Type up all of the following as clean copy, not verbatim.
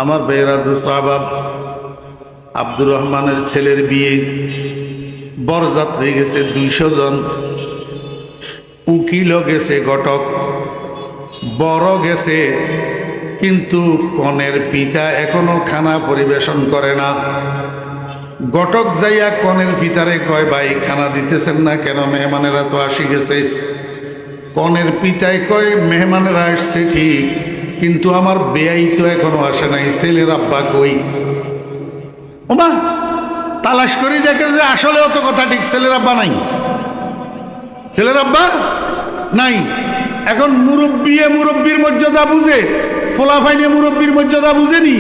আমার বেরাদু সাহাব আব্দুর রহমানের ছেলের বিয়ে, বরযাত্রী গেছে 200 জন, উকিলও গেছে ঘটক, বড় গেছে, কিন্তু কনের পিতা এখনো খানা পরিবেশন করে না। ঘটক যাইয়া কনের পিতারে কয়, ভাই খানা দিতেছেন না কেন? মেহমানেরা তো আসি গেছে। কনের পিতায় কয়, মেহমানেরা আসছে ঠিক, কিন্তু আমার বেয়াই তো এখনো আসে নাই, ছেলের আব্বা কই? ওমা তালাশ করি দেখে যে আসলেও তো কথা ঠিক, ছেলের আব্বা নাই, ছেলের আব্বা নাই। এখন মুরব্বীর মর্যাদা বুঝে, ফোলাফাইনে মুরব্বীর মর্যাদা বুঝেনি।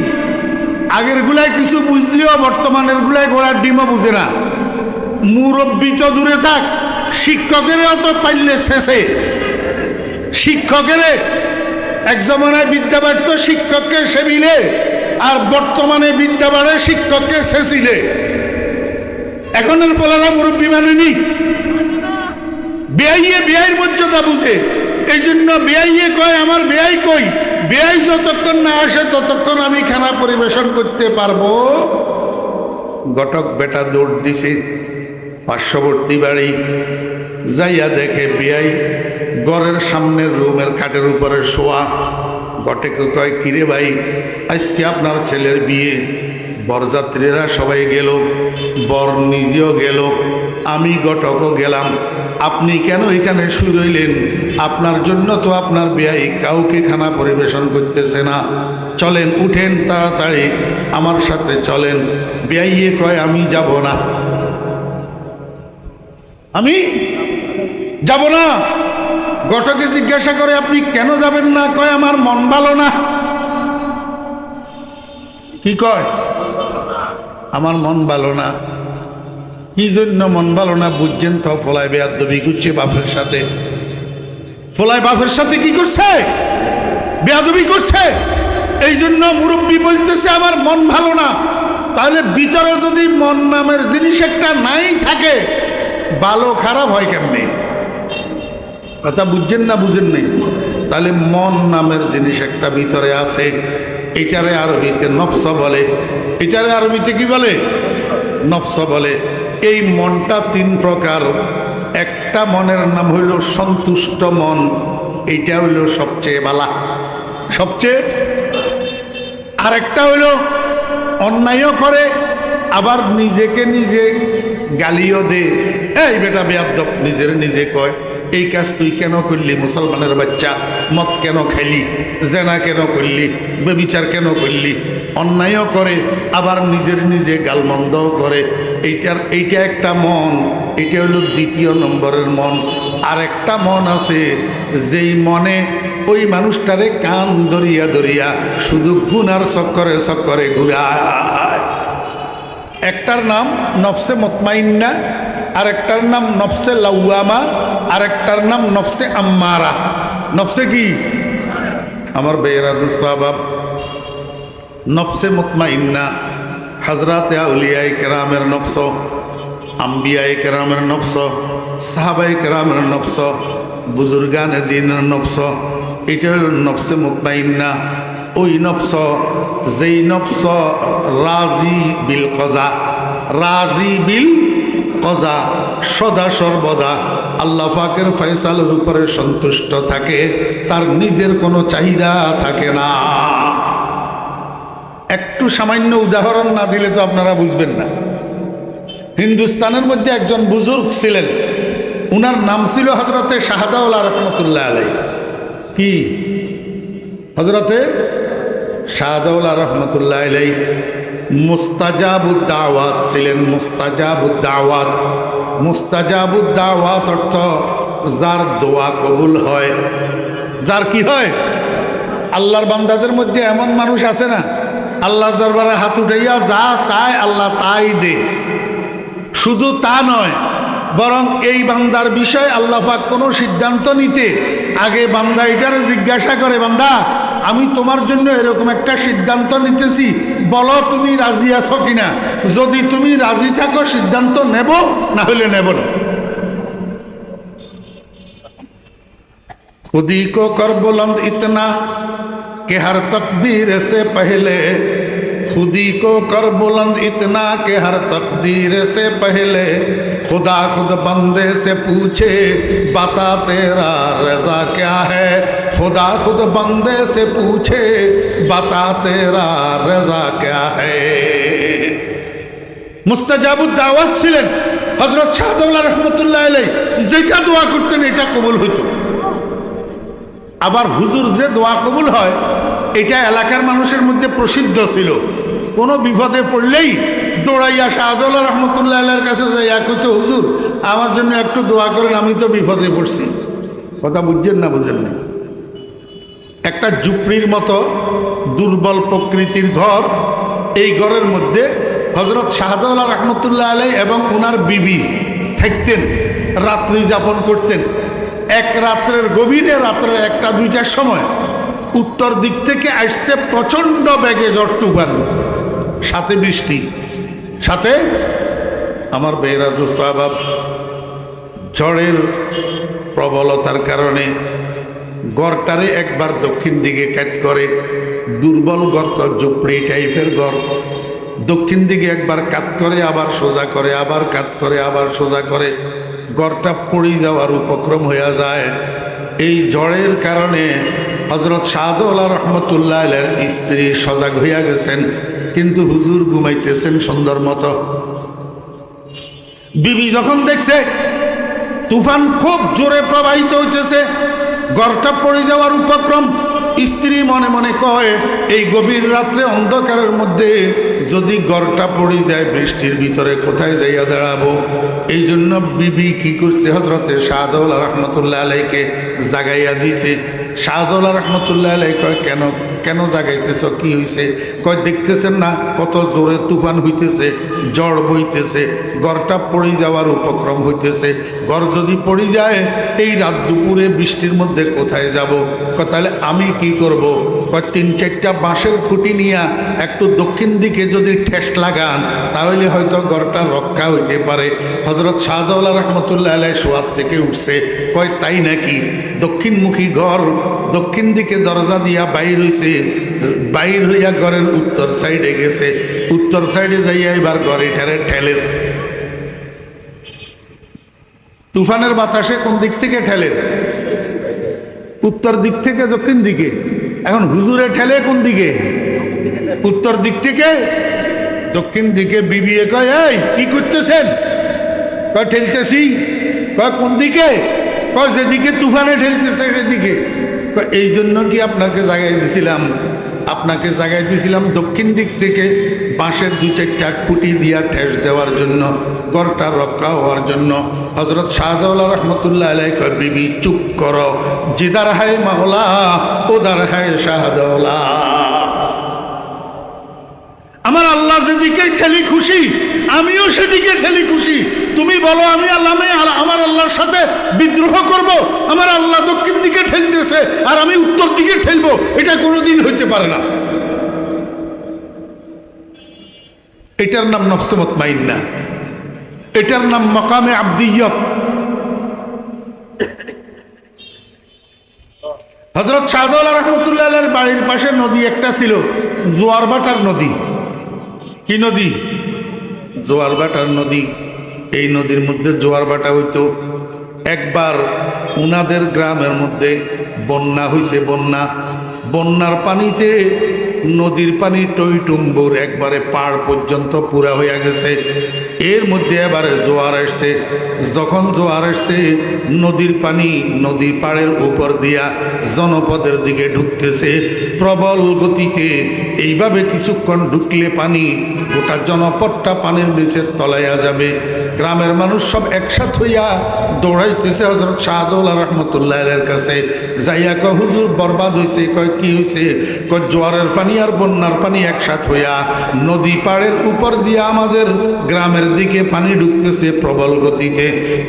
আগের গুলাই কিছু বুঝলেও বর্তমানের গুলাই ঘোড়ার ডিমও বুঝে না। মুরব্বী তো দূরে থাক, শিক্ষকেরও তো পাইলে শেষে। শিক্ষকের এক জমানায় বিদ্যা বাড়ত শিক্ষককে সেবিলে, আর বর্তমানে বিদ্যা বাড়ে শিক্ষককে শেষিলে। এখনের পোলারা মুরব্বী মানেনি, বেআইয়ের মর্যাদা বুঝে। এই জন্য বেআইয়ে কয়, আমার বেআই কই? বেআই যতক্ষণ না আসে ততক্ষণ আমি খানা পরিবেশন করতে পারবো। ঘটক বেটা দৌড় দিছে পার্শ্ববর্তী বাড়ি, যাইয়া দেখে বেআই ঘরের সামনের রুমের খাটের উপরে শোয়া। ঘটকে কয়, কিরে ভাই, আজকে আপনার ছেলের বিয়ে, বরযাত্রীরা সবাই গেল, বর নিজেও গেল, আমি ঘটকও গেলাম, আপনি কেন এখানে শুয়ে রইলেন? আপনার জন্য তো আপনার বেয়াই কাউকে খানা পরিবেশন করতেছে না। চলেন, উঠেন তাড়াতাড়ি, আমার সাথে চলেন। বেয়াইয়ে কয়, আমি যাব না, আমি যাব না। ঘটকে জিজ্ঞাসা করে, আপনি কেন যাবেন না? কয়, আমার মন ভালো না। কি কয়? আমার মন ভালো না। কি জন্য মন ভালো না বুঝছেন তো? ফলায় বেয়াদবি করছে বাপের সাথে। ফলায় বাপের সাথে কি করছে? বেয়াদবি করছে। এই জন্য মুরব্বী বলতেছে আমার মন ভালো না। তাহলে ভিতরে যদি মন নামের জিনিস একটা নাই থাকে, ভালো খারাপ হয় কেমনে? কথা বুঝছেন না বুঝেন নেই? তাহলে মন নামের জিনিস একটা ভিতরে আছে, এটারে আরবিতে নফস বলে। এটারে আরবিতে কি বলে? নফস বলে। এই মনটা 3 প্রকার। একটা মনের নাম হইল সন্তুষ্ট মন, এইটা হইল সবচেয়ে বালা, সবচেয়ে। আরেকটা হইল অন্যায়ও করে, আবার নিজেকে নিজে গালিও দে। এই বেটা বেয়াদব, নিজের নিজে কয়, এই কাজ তুই কেন করলি? মুসলমানের বাচ্চা, মদ কেন খাইলি? জেনা কেন করলি? বেবিচার কেন করলি? অন্যায়ও করে, আবার নিজের নিজে গালমন্দও করে। এইটা একটা মন, এটা হলো 2 নম্বরের মন। আর একটা মন আছে, যেই মনে ওই মানুষটারে কান ধরিয়া ধরিয়া শুধু গুনার চক্করে চক্করে ঘুরায়। একটার নাম নফসে মুতমাইন্না, আর একটার নাম নফসে লাওয়ামা, আর একটার নাম নফসে আম্মারা। নফসে কি? আমার বেরাদু সাহাব, নফসে মুতমাইন্না হযরতে আউলিয়ায়ে কেরামের নফস, আম্বিয়ায়ে কেরামের নফস, সাহাবায়ে কেরামের নফস, বুজুর্গানে দ্বীনের নফস। এটা হল নফসে মুতমাইন্না। ওই নফস, যেই নফস রাজি বিল কজা, রাজি বিল কজা, সদা সর্বদা আল্লাহ পাকের ফয়সালের উপরে সন্তুষ্ট থাকে, তার নিজের কোনো চাহিদা থাকে না। একটু সামান্য উদাহরণ না দিলে তো আপনারা বুঝবেন না। হিন্দুস্তানের মধ্যে একজন বুজুর্গ ছিলেন, উনার নাম ছিল হযরতে শাহদাওলা রহমতুল্লাহ আলাইহি। কি? হযরতে শাহদাওলা রহমতুল্লাহ আলাইহি মুস্তাজাবুদ দাওয়াত ছিলেন। মুস্তাজাবুদ দাওয়াত, মুস্তাজাবুদ দাওয়াত অর্থ যার দোয়া কবুল হয়। যার কি হয়? আল্লাহর বান্দাদের মধ্যে এমন মানুষ আছে না, আল্লাহর দরবারে হাত উঠাইয়া যা চায় আল্লাহ তাই দে। শুধু তা নয়, বরং এই বান্দার বিষয়ে আল্লাহ পাক কোনো সিদ্ধান্ত নিতে আগে বান্দা এটারে জিজ্ঞাসা করে, বান্দা আমি তোমার জন্য এরকম একটা সিদ্ধান্ত নিতেছি, বলো তুমি রাজি আছো কিনা? যদি তুমি রাজি থাকো সিদ্ধান্ত নেব, না হলে নেব না। खुदी को कर बुलंद इतना कि हर तकदीर से पहले खुदी को कर बुलंद इतना कि हर तकदीर से पहले खुदा खुद बंदे से पूछे बता तेरा रज़ा क्या है। खुदा खुद बंदे से पूछे बता तेरा रज़ा क्या है। মুস্তাজাবুদ দাওয়াত ছিলেন হযরত শাহদৌলা রহমতুল্লাহ আলাইহি, যেটা দোয়া করতেন এটা কবুল হইতো। আবার হুজুর যে দোয়া কবুল হয় এটা এলাকার মানুষের মধ্যে প্রসিদ্ধ ছিল। কোনো বিপদে পড়লেই দৌড়াইয়া শাহদৌলা রহমতুল্লাহ আলাইহির কাছে যাইয়া কইতো, হুজুর আমার জন্য একটু দোয়া করেন, আমি তো বিপদে পড়ছি। কথা বুঝছেন না? বুঝেন না? একটা ঝুপড়ির মতো দুর্বল প্রকৃতির ঘর, এই ঘরের মধ্যে হযরত শাহদৌলা রহমতুল্লাহ আলাইহি এবং ওনার বিবি থাকতেন, রাত্রি যাপন করতেন। এক রাত্রের গভীরে, রাত্রে 1-2টার সময় উত্তর দিক থেকে আসছে প্রচণ্ড বেগে ঝড় তুফান, সাথে বৃষ্টি, সাথে আমার বেহরা দোস্ত আবাব, ঝড়ের প্রবলতার কারণে গড়টারে একবার দক্ষিণ দিকে কাট করে, দুর্বল গর্ত, ঝুপড়ি টাইপের ঘর, দক্ষিণ দিকে একবার কাত করে, আবার সোজা করে, আবার কাত করে, আবার সোজা করে, গড়টা পড়ে যাওয়ার উপক্রম হয়ে যায়। এই ঝড়ের কারণে হযরত শাহদৌলা রহমতুল্লাহ আলাইহির স্ত্রী সজাগ হইয়া গেছেন, কিন্তু হুজুর ঘুমাইতেছেন সুন্দর মতো। বিবি যখন দেখছে তুফান খুব জোরে প্রবাহিত হইতেছে, গড়টা পড়ে যাওয়ার উপক্রম, স্ত্রী মনে মনে কয় এই গভীর রাত্রে অন্ধকারের মধ্যে যদি গড়টা পড়ে যায় বৃষ্টির ভিতরে কোথায় যাইয়া দাঁড়াবো। এই জন্য বিবি কি করছে, হযরতে শাহদৌলা রহমতুল্লাহ আলাইহিকে জাগাইয়া দিছে। শাহদৌলা রহমতুল্লাহ আলাইহি কয়, কেন কেন জাগাইতেছ, কি হয়েছে? কয় দেখতেছেন না কত জোরে তুফান হইতেছে, ঝড় বইতেছে, গড়টা পড়ে যাওয়ার উপক্রম হইতেছে। গড় যদি পড়ে যায় এই রাত দুপুরে বৃষ্টির মধ্যে কোথায় যাব? তাহলে আমি কি করব? কয় 3-4টা বাঁশের খুঁটি নিয়ে একটু দক্ষিণ দিকে যদি ঠেস লাগান তাহলে হয়তো গড়টা রক্ষা হইতে পারে। হযরত শাহদৌলা রহমতুল্লাহ আলাইহি শোয়ার থেকে উঠছে, কয় তাই নাকি? দক্ষিণমুখী ঘর, দক্ষিণ দিকে দরজা দিয়া বাইর হইছে, বাইর হইয়া ঘরের উত্তর সাইডে গেছে, উত্তর সাইডে যাইয়া এবার ঘরে ঠেলে। তুফানের বাতাসে কোন দিক থেকে ঠেলে? উত্তর দিক থেকে দক্ষিণ দিকে। এখন হুজুরে ঠেলে কোন দিকে? উত্তর দিক থেকে দক্ষিণ দিকে। বিবিএ কয়, এই কি করতেছেন? কয় ঠেলতেছি। কয় কোন দিকে? কয় যেদিকে তুফানে ঠেলতেছে সেদিকে। এই জন্য কি আপনাকে জাগাই দিছিলাম? আপনাকে জাগাই দিছিলাম দক্ষিণ দিক থেকে বাঁশের 2-4টা খুঁটি দিয়া ঠেস দেওয়ার জন্য, ঘরটা রক্ষা হওয়ার জন্য। হযরত শাহদৌলা রহমতুল্লাহ আলাইহি কয়, বিবি চুপ করো, জিদার হায় মাওলা উদার হায় শাহদৌলা। আমার আল্লাহ যেদিকে ঠেলি খুশি আমিও সেদিকে ঠেলি খুশি। তুমি বলো আমি আমার আল্লাহর সাথে বিদ্রোহ করব? আমার আল্লাহ দক্ষিণ দিকে ঠেলতেছে আর আমি উত্তর দিকে ঠেলবো, এটা কোনোদিন হইতে পারে না। এটার নাম নফসে মুতমাইন্না, এটার নাম মাকামে আবদিয়ত। হযরত শাহদৌলা রাহমাতুল্লাহ আলাইহির বাড়ির পাশে নদী একটা ছিল, জোয়ারভাটার নদী। কি নদী? জোয়ারভাটার নদী। এই নদীর মধ্যে জোয়ারভাটা হইতো। একবার উনাদের গ্রামের মধ্যে বন্যা হইছে, বন্যার পানিতে নদীর পানি টইটুম্বুর একবারে পাড় পর্যন্ত পুরা হইয়া গেছে। এর মধ্যে এবারে জোয়ার আসছে। যখন জোয়ার আসছে নদীর পানি নদীর পাড়ের উপর দিয়া জনপদের দিকে ঢুকতেছে প্রবল গতিতে। এইভাবে কিছুক্ষণ ঢুকলে পানি গোটা জনপদটা পানির নিচে তলাইয়া যাবে। গ্রামের মানুষ সব একসাথ হইয়া দৌড়াইতেছে হযরত শাহদৌলা রাহমাতুল্লাহ আলাইহির কাছে। যাইয়া কয়, হুজুর বরবাদ হইছে। কয় কি হইছে? কয় জোয়ারের পানি আর বন্যার পানি একসাথ হইয়া নদী পাড়ের উপর দিয়া আমাদের গ্রামের দিকে পানি ঢুকতেছে প্রবল গতিতে।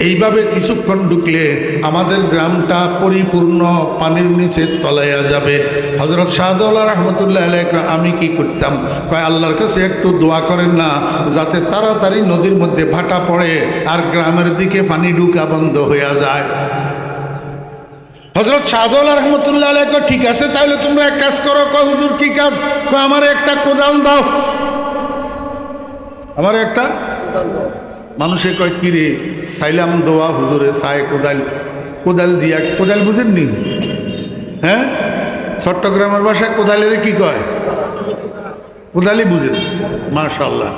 এইভাবে কিছুক্ষণ ঢুকলে আমাদের গ্রামটা পরিপূর্ণ পানির নিচে তলাইয়া যাবে। হযরত শাহদৌলা রাহমাতুল্লাহ আলাইহি কয়, আমি কি করতাম? কয় আল্লাহর কাছে একটু দোয়া করেন না যাতে তাড়াতাড়ি নদীর মধ্যে ভাটা পড়ে আর গ্রামের দিকে পানি ঢুকা বন্ধ হইয়া যায়। হযরত শাহজালাল রহমতুল্লাহ আলাইহি কয় ঠিক আছে তাহলে তোমরা এক কাজ করো। কয় হুজুর কি কাজ? কয় আমার একটা কোদাল দাও, আমার একটা। মানুষে কয় কি রে সাইলাম দোয়া হুজুরে সায় কোদাল, কোদাল দিয়া, কোদাল বুঝেননি? হ্যাঁ, চট্টগ্রামের ভাষায় কোদালের কি কয়? কোদালই বুঝেন। মাশাআল্লাহ।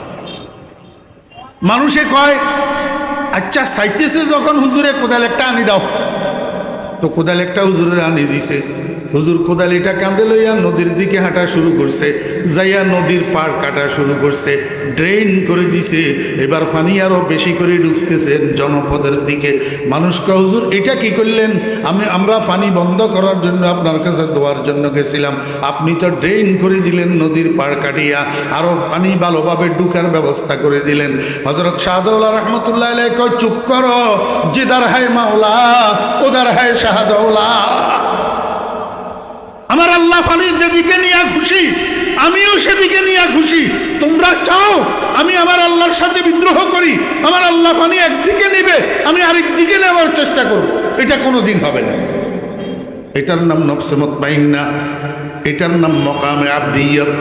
মানুষে কয় আচ্ছা সাইতেছে যখন হুজুরে কোদাল একটা আনি দাও। তো কোদাল একটা হুজুরের আনি দিছে। হুজুর কোদালিটা কাঁধে লইয়া নদীর দিকে হাঁটা শুরু করছে, যাইয়া নদীর পাড় কাটা শুরু করছে, ড্রেন করে দিছে। এবার পানি আরো বেশি করে ঢুকতেছে জনপদের দিকে। মানুষকে হুজুর এটা কি করলেন? আমরা পানি বন্ধ করার জন্য আপনার কাছে দোয়ার জন্য গেছিলাম, আপনি তো ড্রেন করে দিলেন নদীর পাড় কাটিয়া, আরো পানি ভালোভাবে ঢুকার ব্যবস্থা করে দিলেন। হযরত শাহজালাল রহমতুল্লাহ আলাইহি কয় চুপ করো, জিদার হায় মাওলা উদার হায় শাহজালাল। আমার আল্লাহ পানি যেদিকে নিয়ে খুশি আমিও সেদিকে নিয়ে খুশি। তোমরা চাও আমি আমার আল্লাহর সাথে বিদ্রোহ করি? আমার আল্লাহ পানি একদিকে নিবে, আমি আরেক দিকে নেওয়ার চেষ্টা করব, এটা কোনোদিন হবে না। এটার নাম নফসে মুতমাইন্না, এটার নাম মকামে আবদিয়ত।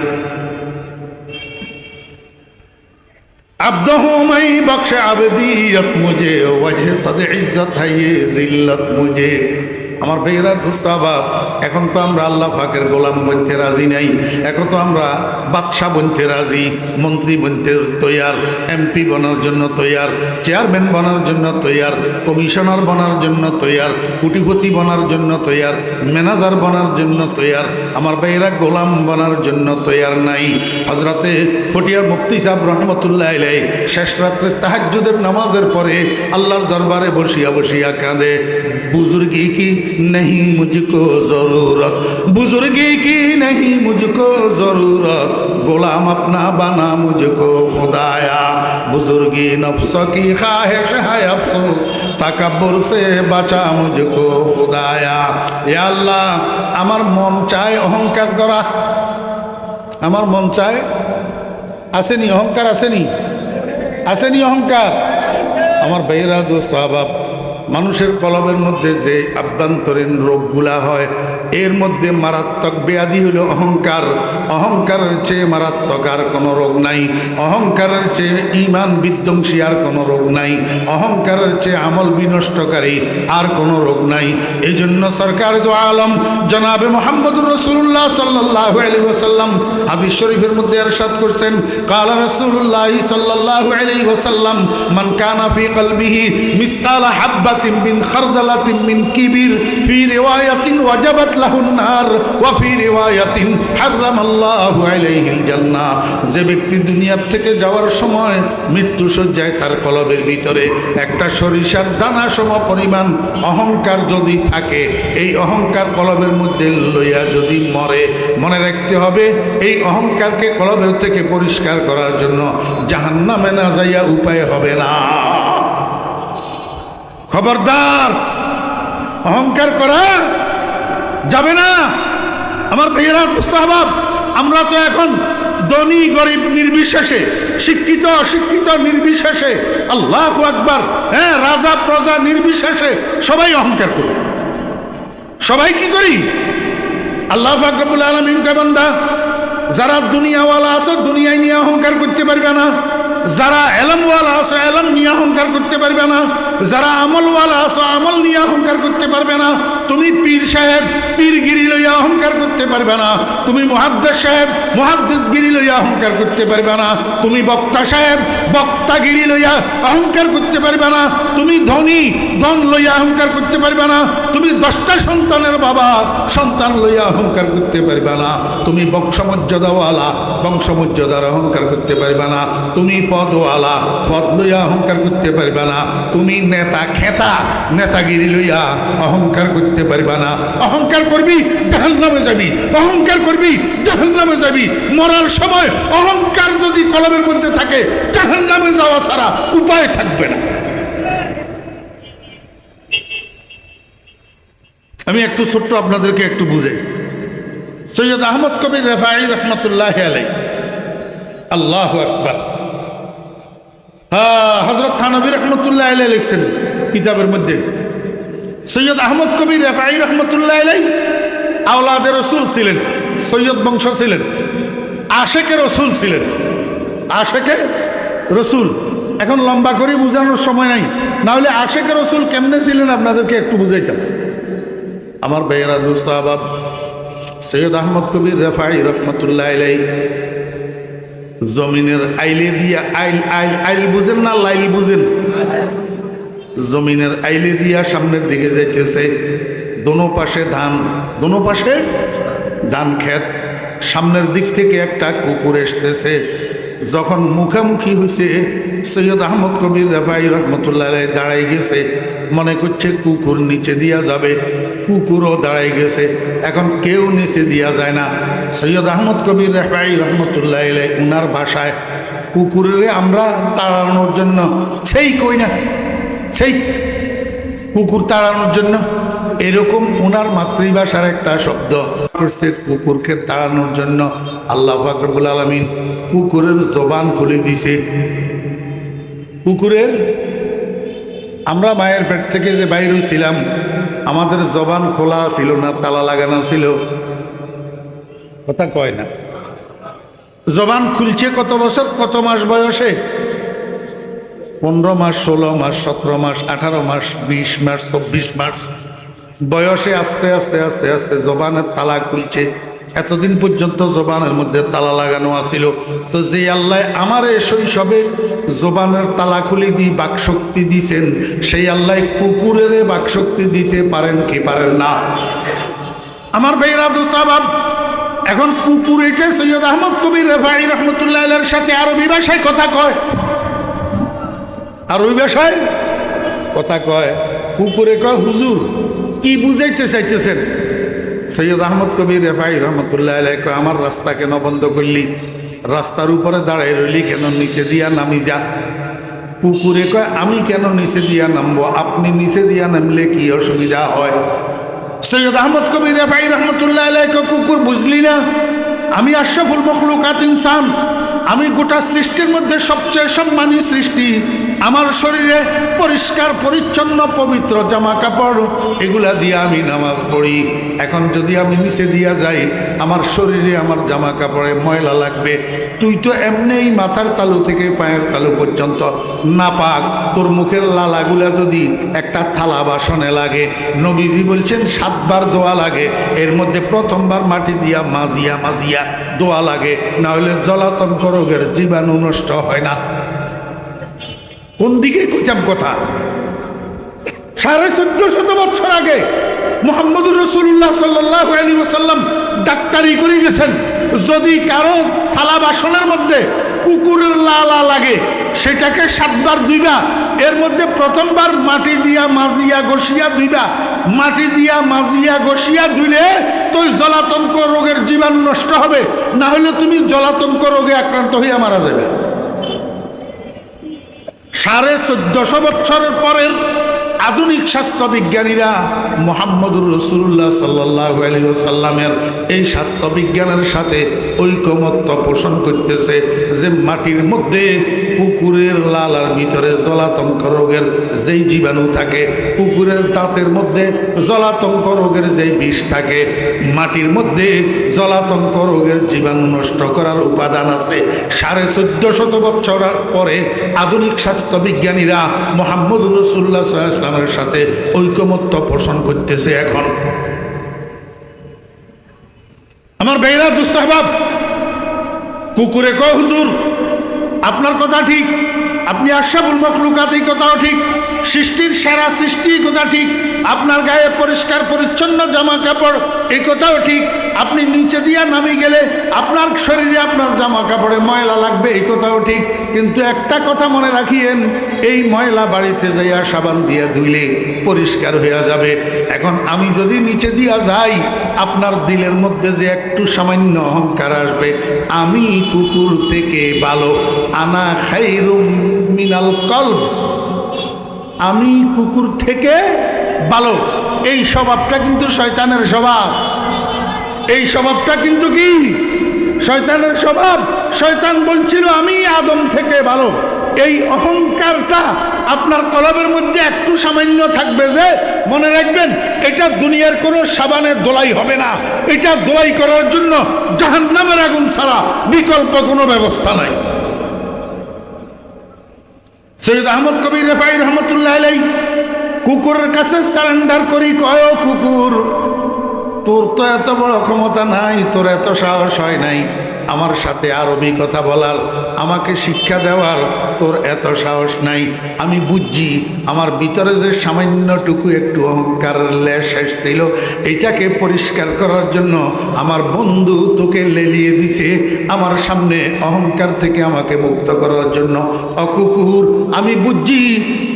আব্দহু মাই বখশে আবদিয়ত মুঝে, ওয়াজহে সদে ইজ্জত है ये जिल्लत मुझे। আমার বেহরা দোস্তাবাব, এখন তো আমরা আল্লাহ পাকের গোলাম বনতে রাজি নাই। এখন তো আমরা বাদশাহ বনতে রাজি, মন্ত্রী বনতে তৈয়ার, এমপি বনার জন্য তৈয়ার, চেয়ারম্যান বনার জন্য তৈয়ার, কমিশনার বনার জন্য তৈয়ার, কোটিপতি বনার জন্য তৈয়ার, ম্যানেজার বনার জন্য তৈয়ার। আমার বেহরা গোলাম বনার জন্য তৈয়ার নাই। হজরতে ফটিয়ার মুফতি সাহেব রহমতুল্লাহ আলাইহি শেষ রাত্রে তাহাজ্জুদের নামাজের পরে আল্লাহর দরবারে বসিয়া বসিয়া কাঁদে, বুজুর্গি কি नहीं मुझको जरूरत, बुजुर्गी की नहीं मुझको जरूरत, गुलाम अपना बना मुझको खुदाया, बुजुर्गी नफ्स की ख्वाहिश है अफसोस, तकब्बुर से बचा मुझको खुदाया। या अल्लाह আমার মন চায় অহংকার করা, আমার মন চায়। আসেনি অহংকার? আসেনি? আসেনি অহংকার? আমার ভাইয়েরা দোস্ত আহবাব, মানুষের কলবের মধ্যে যে আভ্যন্তরীণ রোগগুলা হয় এর মধ্যে মারাত্মক ব্যাধি হলো অহংকার। অহংকারের চেয়ে মারাত্মক আর কোনো রোগ নাই, অহংকারের চেয়ে ঈমান বিধ্বংসী আর কোনো রোগ নাই, অহংকারের চেয়ে আমল বিনষ্টকারী আর কোনো রোগ নাই। এই জন্য সরকার দো আলম জনাবে মুহাম্মদুর রাসূলুল্লাহ সাল্লাল্লাহু আলাইহি ওয়াসাল্লাম হাদিস শরীফের মধ্যে ইরশাদ করছেন, ক্বালা রাসূলুল্লাহ সাল্লাল্লাহু আলাইহি ওয়াসাল্লাম মান কানা ফি কলবিহি মিসকালা হাব্বা من خردلة من كبر في رواية وجبت له النار وفي رواية حرم الله عليه الجنة। যে ব্যক্তি দুনিয়ার থেকে যাওয়ার সময় মৃত্যু সজ্জায় তার কলবের ভিতরে একটা সরিষার দানা সম পরিমাণ অহংকার যদি থাকে, এই অহংকার কলবের মধ্যে লইয়া যদি মরে, মনে রাখতে হবে এই অহংকারকে কলবের থেকে পরিষ্কার করার জন্য জাহান্নামে না যাইয়া উপায় হবে না। খবরদার, অহংকার করা যাবে না। আমার ভাইয়েরা মুস্তাহবাব, আমরা তো এখন ধনী গরিব নির্বিশেষে, শিক্ষিত অশিক্ষিত নির্বিশেষে, আল্লাহু আকবার, হ্যাঁ, রাজা প্রজা নির্বিশেষে সবাই অহংকার করি। সবাই কি করি? আল্লাহ পাক রব্বুল আলামিন কে বান্দা, যারা দুনিয়াওয়ালা আছে দুনিয়ায় নিয়ে অহংকার করতে পারবে না, যারা এলমওয়ালা আছে এলম নিয়ে অহংকার করতে পারবে না, যারা আমলওয়ালা আছে আমল নিয়ে অহংকার করতে পারবে না। তুমি পীর সাহেব পীরগিরি লইয়া অহংকার করতে পারবে না, তুমি মুহাদ্দিস সাহেব মুহাদ্দিসগিরি লইয়া অহংকার করতে পারবে না, তুমি বক্তা সাহেব বক্তাগিরি লইয়া অহংকার করতে পারবে না, তুমি ধনী ধন লইয়া অহংকার করতে পারবে না, তুমি 10টা সন্তানের বাবা সন্তান লইয়া অহংকার করতে পারবে না, তুমি বংশমর্যাদাওয়ালা বংশমর্যাদার অহংকার করতে পারবে না, তুমি পদওয়ালা পদ লইয়া অহংকার করতে পারবে না, তুমি নেতা খেতা নেতাগিরি লইয়া অহংকার করতে পারবে না। অহংকার করবি জাহান্নামে যাবি, অহংকার করবি জাহান্নামে যাবি। মরার সময় অহংকার যদি কলবের মধ্যে থাকে জাহান্নামে যাওয়া ছাড়া উপায় থাকবে না। আমি একটু ছোট্ট আপনাদেরকে একটু বুঝাই। সৈয়দ আহমদ কবির রেফাঈ রহমতুল্লাহ আলাইহি, আল্লাহু আকবার, হযরত থানভী রহমতুল্লাহ আলাইহি লিখছেন কিতাবের মধ্যে, সৈয়দ আহমদ কবির রেফাই রহমতুল্লাহ আলাইহি আওলাদে রসুল ছিলেন, সৈয়দ বংশ ছিলেন, আশেকে রসুল ছিলেন, আশেকে রসুল। এখন লম্বা করে বোঝানোর সময় নাই, না হলে আশেকে রসুল কেমনে ছিলেন আপনাদেরকে একটু বুঝাইতাম। আমার ভাইয়েরা, দোস্ত আহবাব, সৈয়দ আহমদ কবির রেফাই রহমতুল্লাহ আলাইহি জমিনের আইলে দিয়া, আইল আইল আইল বুঝেন না লাইল বুঝেন? জমিনের আইলে দিয়া সামনের দিকে যাইতেছে, দোনো পাশে ধান, দোনো পাশে ধান ক্ষেত, সামনের দিক থেকে একটা কুকুর আসতেছে। যখন মুখামুখি হয়েছে, সৈয়দ আহমদ কবির রেফাই রহমতুল্লাহ আলাইহি দাঁড়াই গেছে, মনে করছে কুকুর নিচে দিয়া যাবে, কুকুরও দাঁড়াই গেছে, এখন কেউ নিচে দিয়া যায় না। সৈয়দ আহমদ কবির রেফাই রহমতুল্লাহ আলাইহি উনার ভাষায় কুকুরের আমরা তাড়ানোর জন্য সেই কই না, সেই কুকুর তাড়ানোর জন্য, এরকম উনার মাতৃভাষার একটা শব্দ করছে কুকুরকে তাড়ানোর জন্য। আল্লাহ পাক রব্বুল আলামিন কুকুরের জবান খুলে দিছে। কুকুরের, আমরা মায়ের পেট থেকে যে বাইর হয়েছিলাম, আমাদের জবান খোলা ছিল না, তালা লাগানো ছিল, কথা কয় না। জবান খুলছে কত বছর, কত মাস বয়সে? 15 মাস, 16 মাস, 17 মাস, 18 মাস, 20 মাস, 24 মাস বয়সে আস্তে আস্তে আস্তে আস্তে জবানের তালা খুলছে। এতদিন পর্যন্ত জবানের মধ্যে তালা লাগানো আছিল। তো যে আল্লাহ আমার শৈশবে জবানের তালা খুলে দিয়ে বাকশক্তি দিছেন, সেই আল্লাহ কুকুরের বাকশক্তি দিতে পারেন কি পারেন না? আমার ভাইরা, দোস্ত আহবাব, এখন কুকুর এটা সৈয়দ আহমদ কবির রেফাই রহমতুল্লাহ আলাইহির সাথে আরবি ভাষায় কথা কয়, আরবি ভাষায় কথা কয়। কুকুরে কয়, হুজুর কি বুঝাইতে চাইতেছেন? সৈয়দ আহমদ কবির রেফাই রহমতুল্লাহ আলাইহি কয়, আমার রাস্তা কেন বন্ধ করলি? রাস্তার উপরে দাঁড়াই রইলি কেন? নিচে দিয়া নামি যা। কুকুরে কয়, আমি কেন নিচে দিয়া নামবো? আপনি নিচে দিয়া নামলে কি অসুবিধা হয়? সৈয়দ আহমদ কবির রেফাই রহমতুল্লাহ আলাইহি কয়, কুকুর বুঝলি না? আমি আশরাফুল মখলুকাত ইনসান, আমি গোটা সৃষ্টির মধ্যে সবচেয়ে সম্মানী সৃষ্টি। আমার শরীরে পরিষ্কার পরিচ্ছন্ন পবিত্র জামা কাপড়, এগুলা দিয়ে আমি নামাজ পড়ি। এখন যদি আমি নিচে দিয়া যাই, আমার শরীরে আমার জামা কাপড়ে ময়লা লাগবে। তুই তো এমনিই মাথার তালু থেকে পায়ের তালু পর্যন্ত নাপাক, তোর মুখের লালাগুলা যদি একটা থালা বাসনে লাগে, নবীজি বলছেন 7 বার দোয়া লাগে, এর মধ্যে প্রথমবার মাটি দিয়া মাজিয়া মাজিয়া দোয়া লাগে, না হলে জলাতঙ্ক রোগের জীবাণু নষ্ট হয় না। কোন দিকে কইতাম কথা? 1450 বছর আগে মুহাম্মদুর রাসূলুল্লাহ সাল্লাল্লাহু আলাইহি ওয়াসাল্লাম ডাক্তারি করে গেছেন, যদি কারো থালা বাসনের মধ্যে কুকুরের লালা লাগে, সেটাকে 7 বার ধুইবা, এর মধ্যে প্রথমবার মাটি দিয়া মাজিয়া ঘষিয়া ধুইবা। মাটি দিয়া মাজিয়া ঘষিয়া ধুইলে তো জলাতঙ্ক রোগের জীবাণু নষ্ট হবে, না হলে তুমি জলাতঙ্ক রোগে আক্রান্ত হইয়া মারা যাবে। 1450 বছরের পরের আধুনিক স্বাস্থ্য বিজ্ঞানীরা মুহাম্মদুর রাসূলুল্লাহ সাল্লাল্লাহু আলাইহি ওয়াসাল্লামের এই স্বাস্থ্য বিজ্ঞানের সাথে ঐকমত্য পোষণ করতেছে যে মাটির মধ্যে কুকুরের লালার ভিতরে জলাতঙ্ক রোগের যেই জীবাণু থাকে, কুকুরের দাঁতের মধ্যে জলাতঙ্ক রোগের যেই বিষ থাকে, মাটির মধ্যে জলাতঙ্ক রোগের জীবাণু নষ্ট করার উপাদান আছে। 1450 বছর পরে আধুনিক স্বাস্থ্য বিজ্ঞানীরা মুহাম্মদুর রাসূলুল্লাহ সাল্লাল্লাহু আলাইহি ওয়াসাল্লামের সাথে ঐকমত্য পোষণ করতেছে। এখন আমার ভাইরা, দোস্ত আহবাব, কুকুরে কয়, হুজুর আপনার কথা ঠিক, আপনি আশরাফুল মখলুকাত, এই কথাও ঠিক, সৃষ্টির সেরা সৃষ্টি, এই কথা ঠিক, আপনার গায়ে পরিষ্কার পরিচ্ছন্ন জামা কাপড়, এই কথাও ঠিক, আপনি নিচে দিয়া নামি গেলে আপনার শরীরে আপনার জামা কাপড়ে ময়লা লাগবে, এই কথাও ঠিক। কিন্তু একটা কথা মনে রাখিয়েন, এই ময়লা বাড়িতে যাইয়া সাবান দিয়া ধুইলে পরিষ্কার হইয়া যাবে। এখন আমি যদি নিচে দিয়া যাই, আপনার দিলের মধ্যে যে একটু সামান্য অহংকার আসবে, আমি কুকুর থেকে ভালো, আনা খাইরুম মিনাল কলব, আমি কুকুর থেকে ভালো। এই স্বভাবটা কিন্তু শয়তানের স্বভাব, এই স্বভাবটা কিন্তু কি শয়তানের স্বভাব। শয়তান বলছিল আমি আদম থেকে ভালো, এই অহংকারটা আপনার কলবের মধ্যে একটু সামান্য থাকবে, যে মনে রাখবেন এটা দুনিয়ার কোনো সাবানের দোলাই হবে না, এটা দোলাই করার জন্য জাহান্নামের আগুন ছাড়া বিকল্প কোনো ব্যবস্থা নাই। সৈয়দ আহমদ কবির রেফাই রহমতুল্লাহ আলাই কুকুরের কাছে সারেন্ডার করি, কয় কুকুর, তোর তো এত বড় ক্ষমতা নাই, তোর এত সাহস হয় নাই আমার সাথে আরবি কথা বলার, আমাকে শিক্ষা দেওয়ার, তোর এত সাহস নাই। আমি বুঝছি আমার ভিতরে যে সামান্যটুকু একটু অহংকারের লেশ এসেছিল, এটাকে পরিষ্কার করার জন্য আমার বন্ধু তোকে লেলিয়ে দিছে আমার সামনে, অহংকার থেকে আমাকে মুক্ত করার জন্য। কুকুর, আমি বুঝছি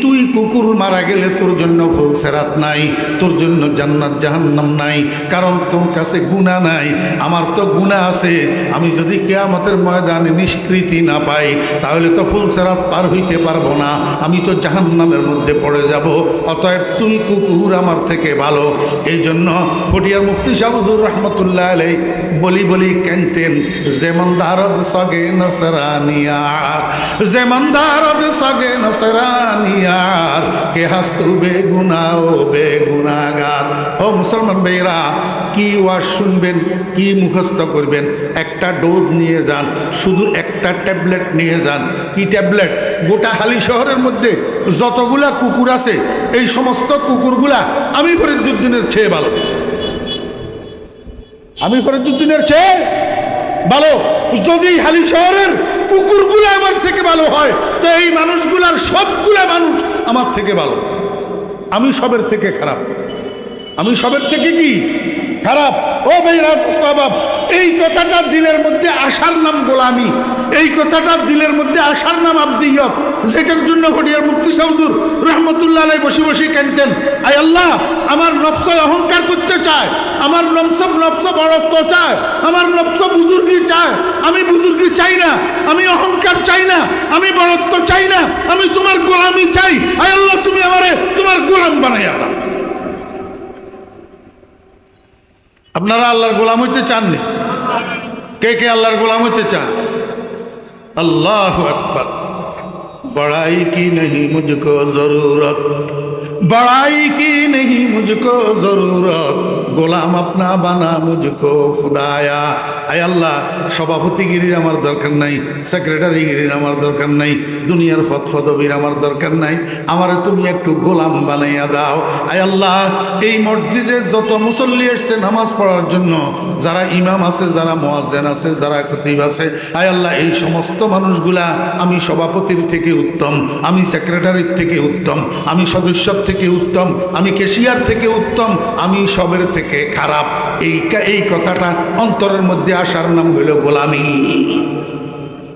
তুই কুকুর মারা গেলে তোর জন্য ফুলসেরাত নাই, তোর জন্য জান্নাত জাহান্নাম নাই, কারণ তোর কাছে গুনাহ নাই, আমার তো গুনাহ আছে। আমি যদি কিয়ামতের ময়দানে নিষ্কৃতি না পাই তাহলে তো ফুলসেরাত পার হইতে পারবো না, আমি তো জাহান্নামের মধ্যে পড়ে যাব। অতএব তুই কুকুর আমার থেকে ভালো। এই জন্য পটিয়ার মুফতি শাহ হুজুর রহমতুল্লাহ আলাইহি বলি কেনতেন, যেমন দারদ সগে নসরানিয়ার, যেমন দারদ সগে নসরানিয়ার, কে হাস্তু বেগুনা ও বেগুনাগার। ও মুসলমান ভাইরা, কি ওয়াজ শুনবেন, কি মুখস্থ করবেন, একটা ডোজ নিয়ে যান, শুধু একটা ট্যাবলেট নিয়ে যান। কি ট্যাবলেট? গোটা হালি শহরের মধ্যে যতগুলা কুকুর আছে এই সমস্ত কুকুরগুলা আমি ফরিদুদ্দিনের চেয়ে ভালো, আমি ফরিদুদ্দিনের চেয়ে ভালো। যদি হালি শহরের কুকুরগুলা আমার থেকে ভালো হয় তো এই মানুষগুলার সবগুলা মানুষ আমার থেকে ভালো। আমি সবের থেকে খারাপ, আমি সবের থেকে কি খারাপ। ও ভাইরা মুস্তাহাব, এই কথাটা দিলের মধ্যে আসার নাম গোলামি, এই কথাটা দিলের মধ্যে আসার নাম আব্দিয়ত, যেটার জন্য হডিয়ার মুফতি শাহ হুজুর রহমতুল্লাহ আলাইহি বসে বসে কাঁদতেন, আয় আল্লাহ, আমার নফস অহংকার করতে চায়, আমার নফস বড়ত্ব চায়, আমার নফস বুজুর্গি চায়। আমি বুজুর্গি চাই না, আমি অহংকার চাই না, আমি বড়ত্ব চাই না, আমি তোমার গোলামি চাই। আয় আল্লাহ, তুমি আমারে তোমার গোলাম বানাইয়া দাও। আপনারা আল্লাহর গোলাম হইতে চাননি? কে কে আল্লাহর গোলাম হইতে চান? अल्लाह अकबर। बड़ाई की नहीं मुझको जरूरत, बड़ाई की नहीं मुझको जरूरत, গোলাম আপনা বানা মুঝকো খুদায়া। আয় আল্লাহ, সভাপতিগিরির আমার দরকার নাই, সেক্রেটারিগিরির আমার দরকার নাই, দুনিয়ার ফতফতবির আমার দরকার নাই, আমারে তুমি একটু গোলাম বানাইয়া দাও। আয় আল্লাহ, এই মসজিদে যত মুসল্লি এসছে নামাজ পড়ার জন্য, যারা ইমাম আছে, যারা মুয়াজ্জিন আছে, যারা খতিব আছে, আয় আল্লাহ, এই সমস্ত মানুষগুলা আমি সভাপতির থেকে উত্তম, আমি সেক্রেটারির থেকে উত্তম, আমি সদস্যর থেকে উত্তম, আমি ক্যাশিয়ার থেকে উত্তম, আমি সবের থেকে খারাপ। এই কথাটা অন্তরের মধ্যে আসার নাম হইল গোলামি।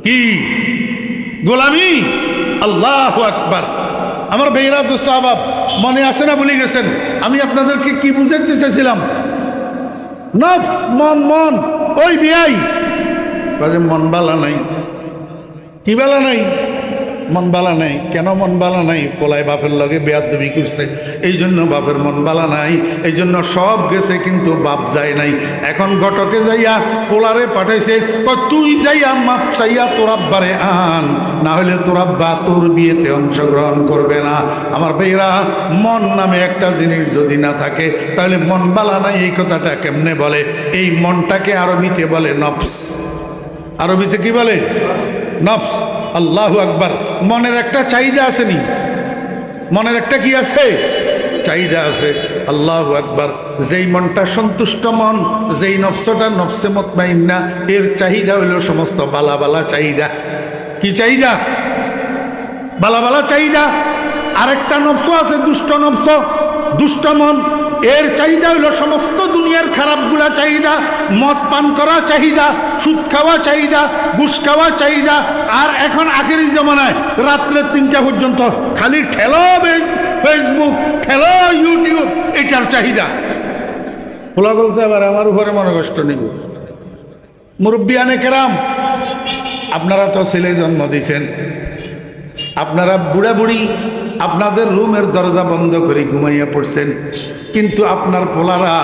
কি গোলামি? আল্লাহু আকবার। আমার ভাইরা দোস্ত আহবাব, মনে আছে না ভুলে গেছেন? আমি আপনাদেরকে কি বুঝাতে চাইছিলাম? নফস, মন, ওই বিয়াই মন বালা নাই। কি বালা নাই? মন বালা নাই। কেন মন বালা নাই? পোলায় বাপের লগে বেয়াদবি করছে, এই জন্য বাপের মন বালা নাই। এই জন্য সব গেছে কিন্তু বাপ যায় নাই। এখন ঘটকে যাইয়া পোলারে পাঠাইছে, তুই যাইয়া মাপ চাইয়া তোর আব্বারে আন, না হলে তোর আব্বা তোর বিয়েতে অংশগ্রহণ করবে না। আমার ভাইরা, মন নামে একটা জিনিস যদি না থাকে তাহলে মন বালা নাই এই কথাটা কেমনে বলে? এই মনটাকে আরবিতে বলে নফস। আরবিতে কি বলে? নফস। আল্লাহু আকবার। মনের একটা চাহিদা আছে নি? মনের একটা কি আছে? চাহিদা আছে। আল্লাহু আকবার। যেই মনটা সন্তুষ্ট মন, যেই নফসটা নফসে মুতমাইন্না, এর চাহিদা হইল সমস্ত বালা বালা চাহিদা। কি চাহিদা? বালা বালা চাহিদা। আরেকটা নফস আছে দুষ্ট নফস, দুষ্ট মন, এর চাহিদা হইল সমস্ত দুনিয়ার খারাপগুলা চাহিদা, মদ পান করা চাহিদা, সুদ খাওয়া চাহিদা, ঘুষ খাওয়া চাহিদা। আর এখন আখেরি জমানায় রাত্রে 3টা পর্যন্ত খালি ঠেলো ফেসবুক, ঠেলো ইউটিউব, এটার চাহিদা। বলা বলতে আবার আমার উপরে মনে কষ্ট নিব। মুরব্বিয়ানে কেরাম, আপনারা তো ছেলে জন্ম দিয়েছেন, আপনারা বুড়া বুড়ি আপনাদের রুমের দরজা বন্ধ করে ঘুমাইয়া পড়ছেন, কিন্তু আপনার পোলারা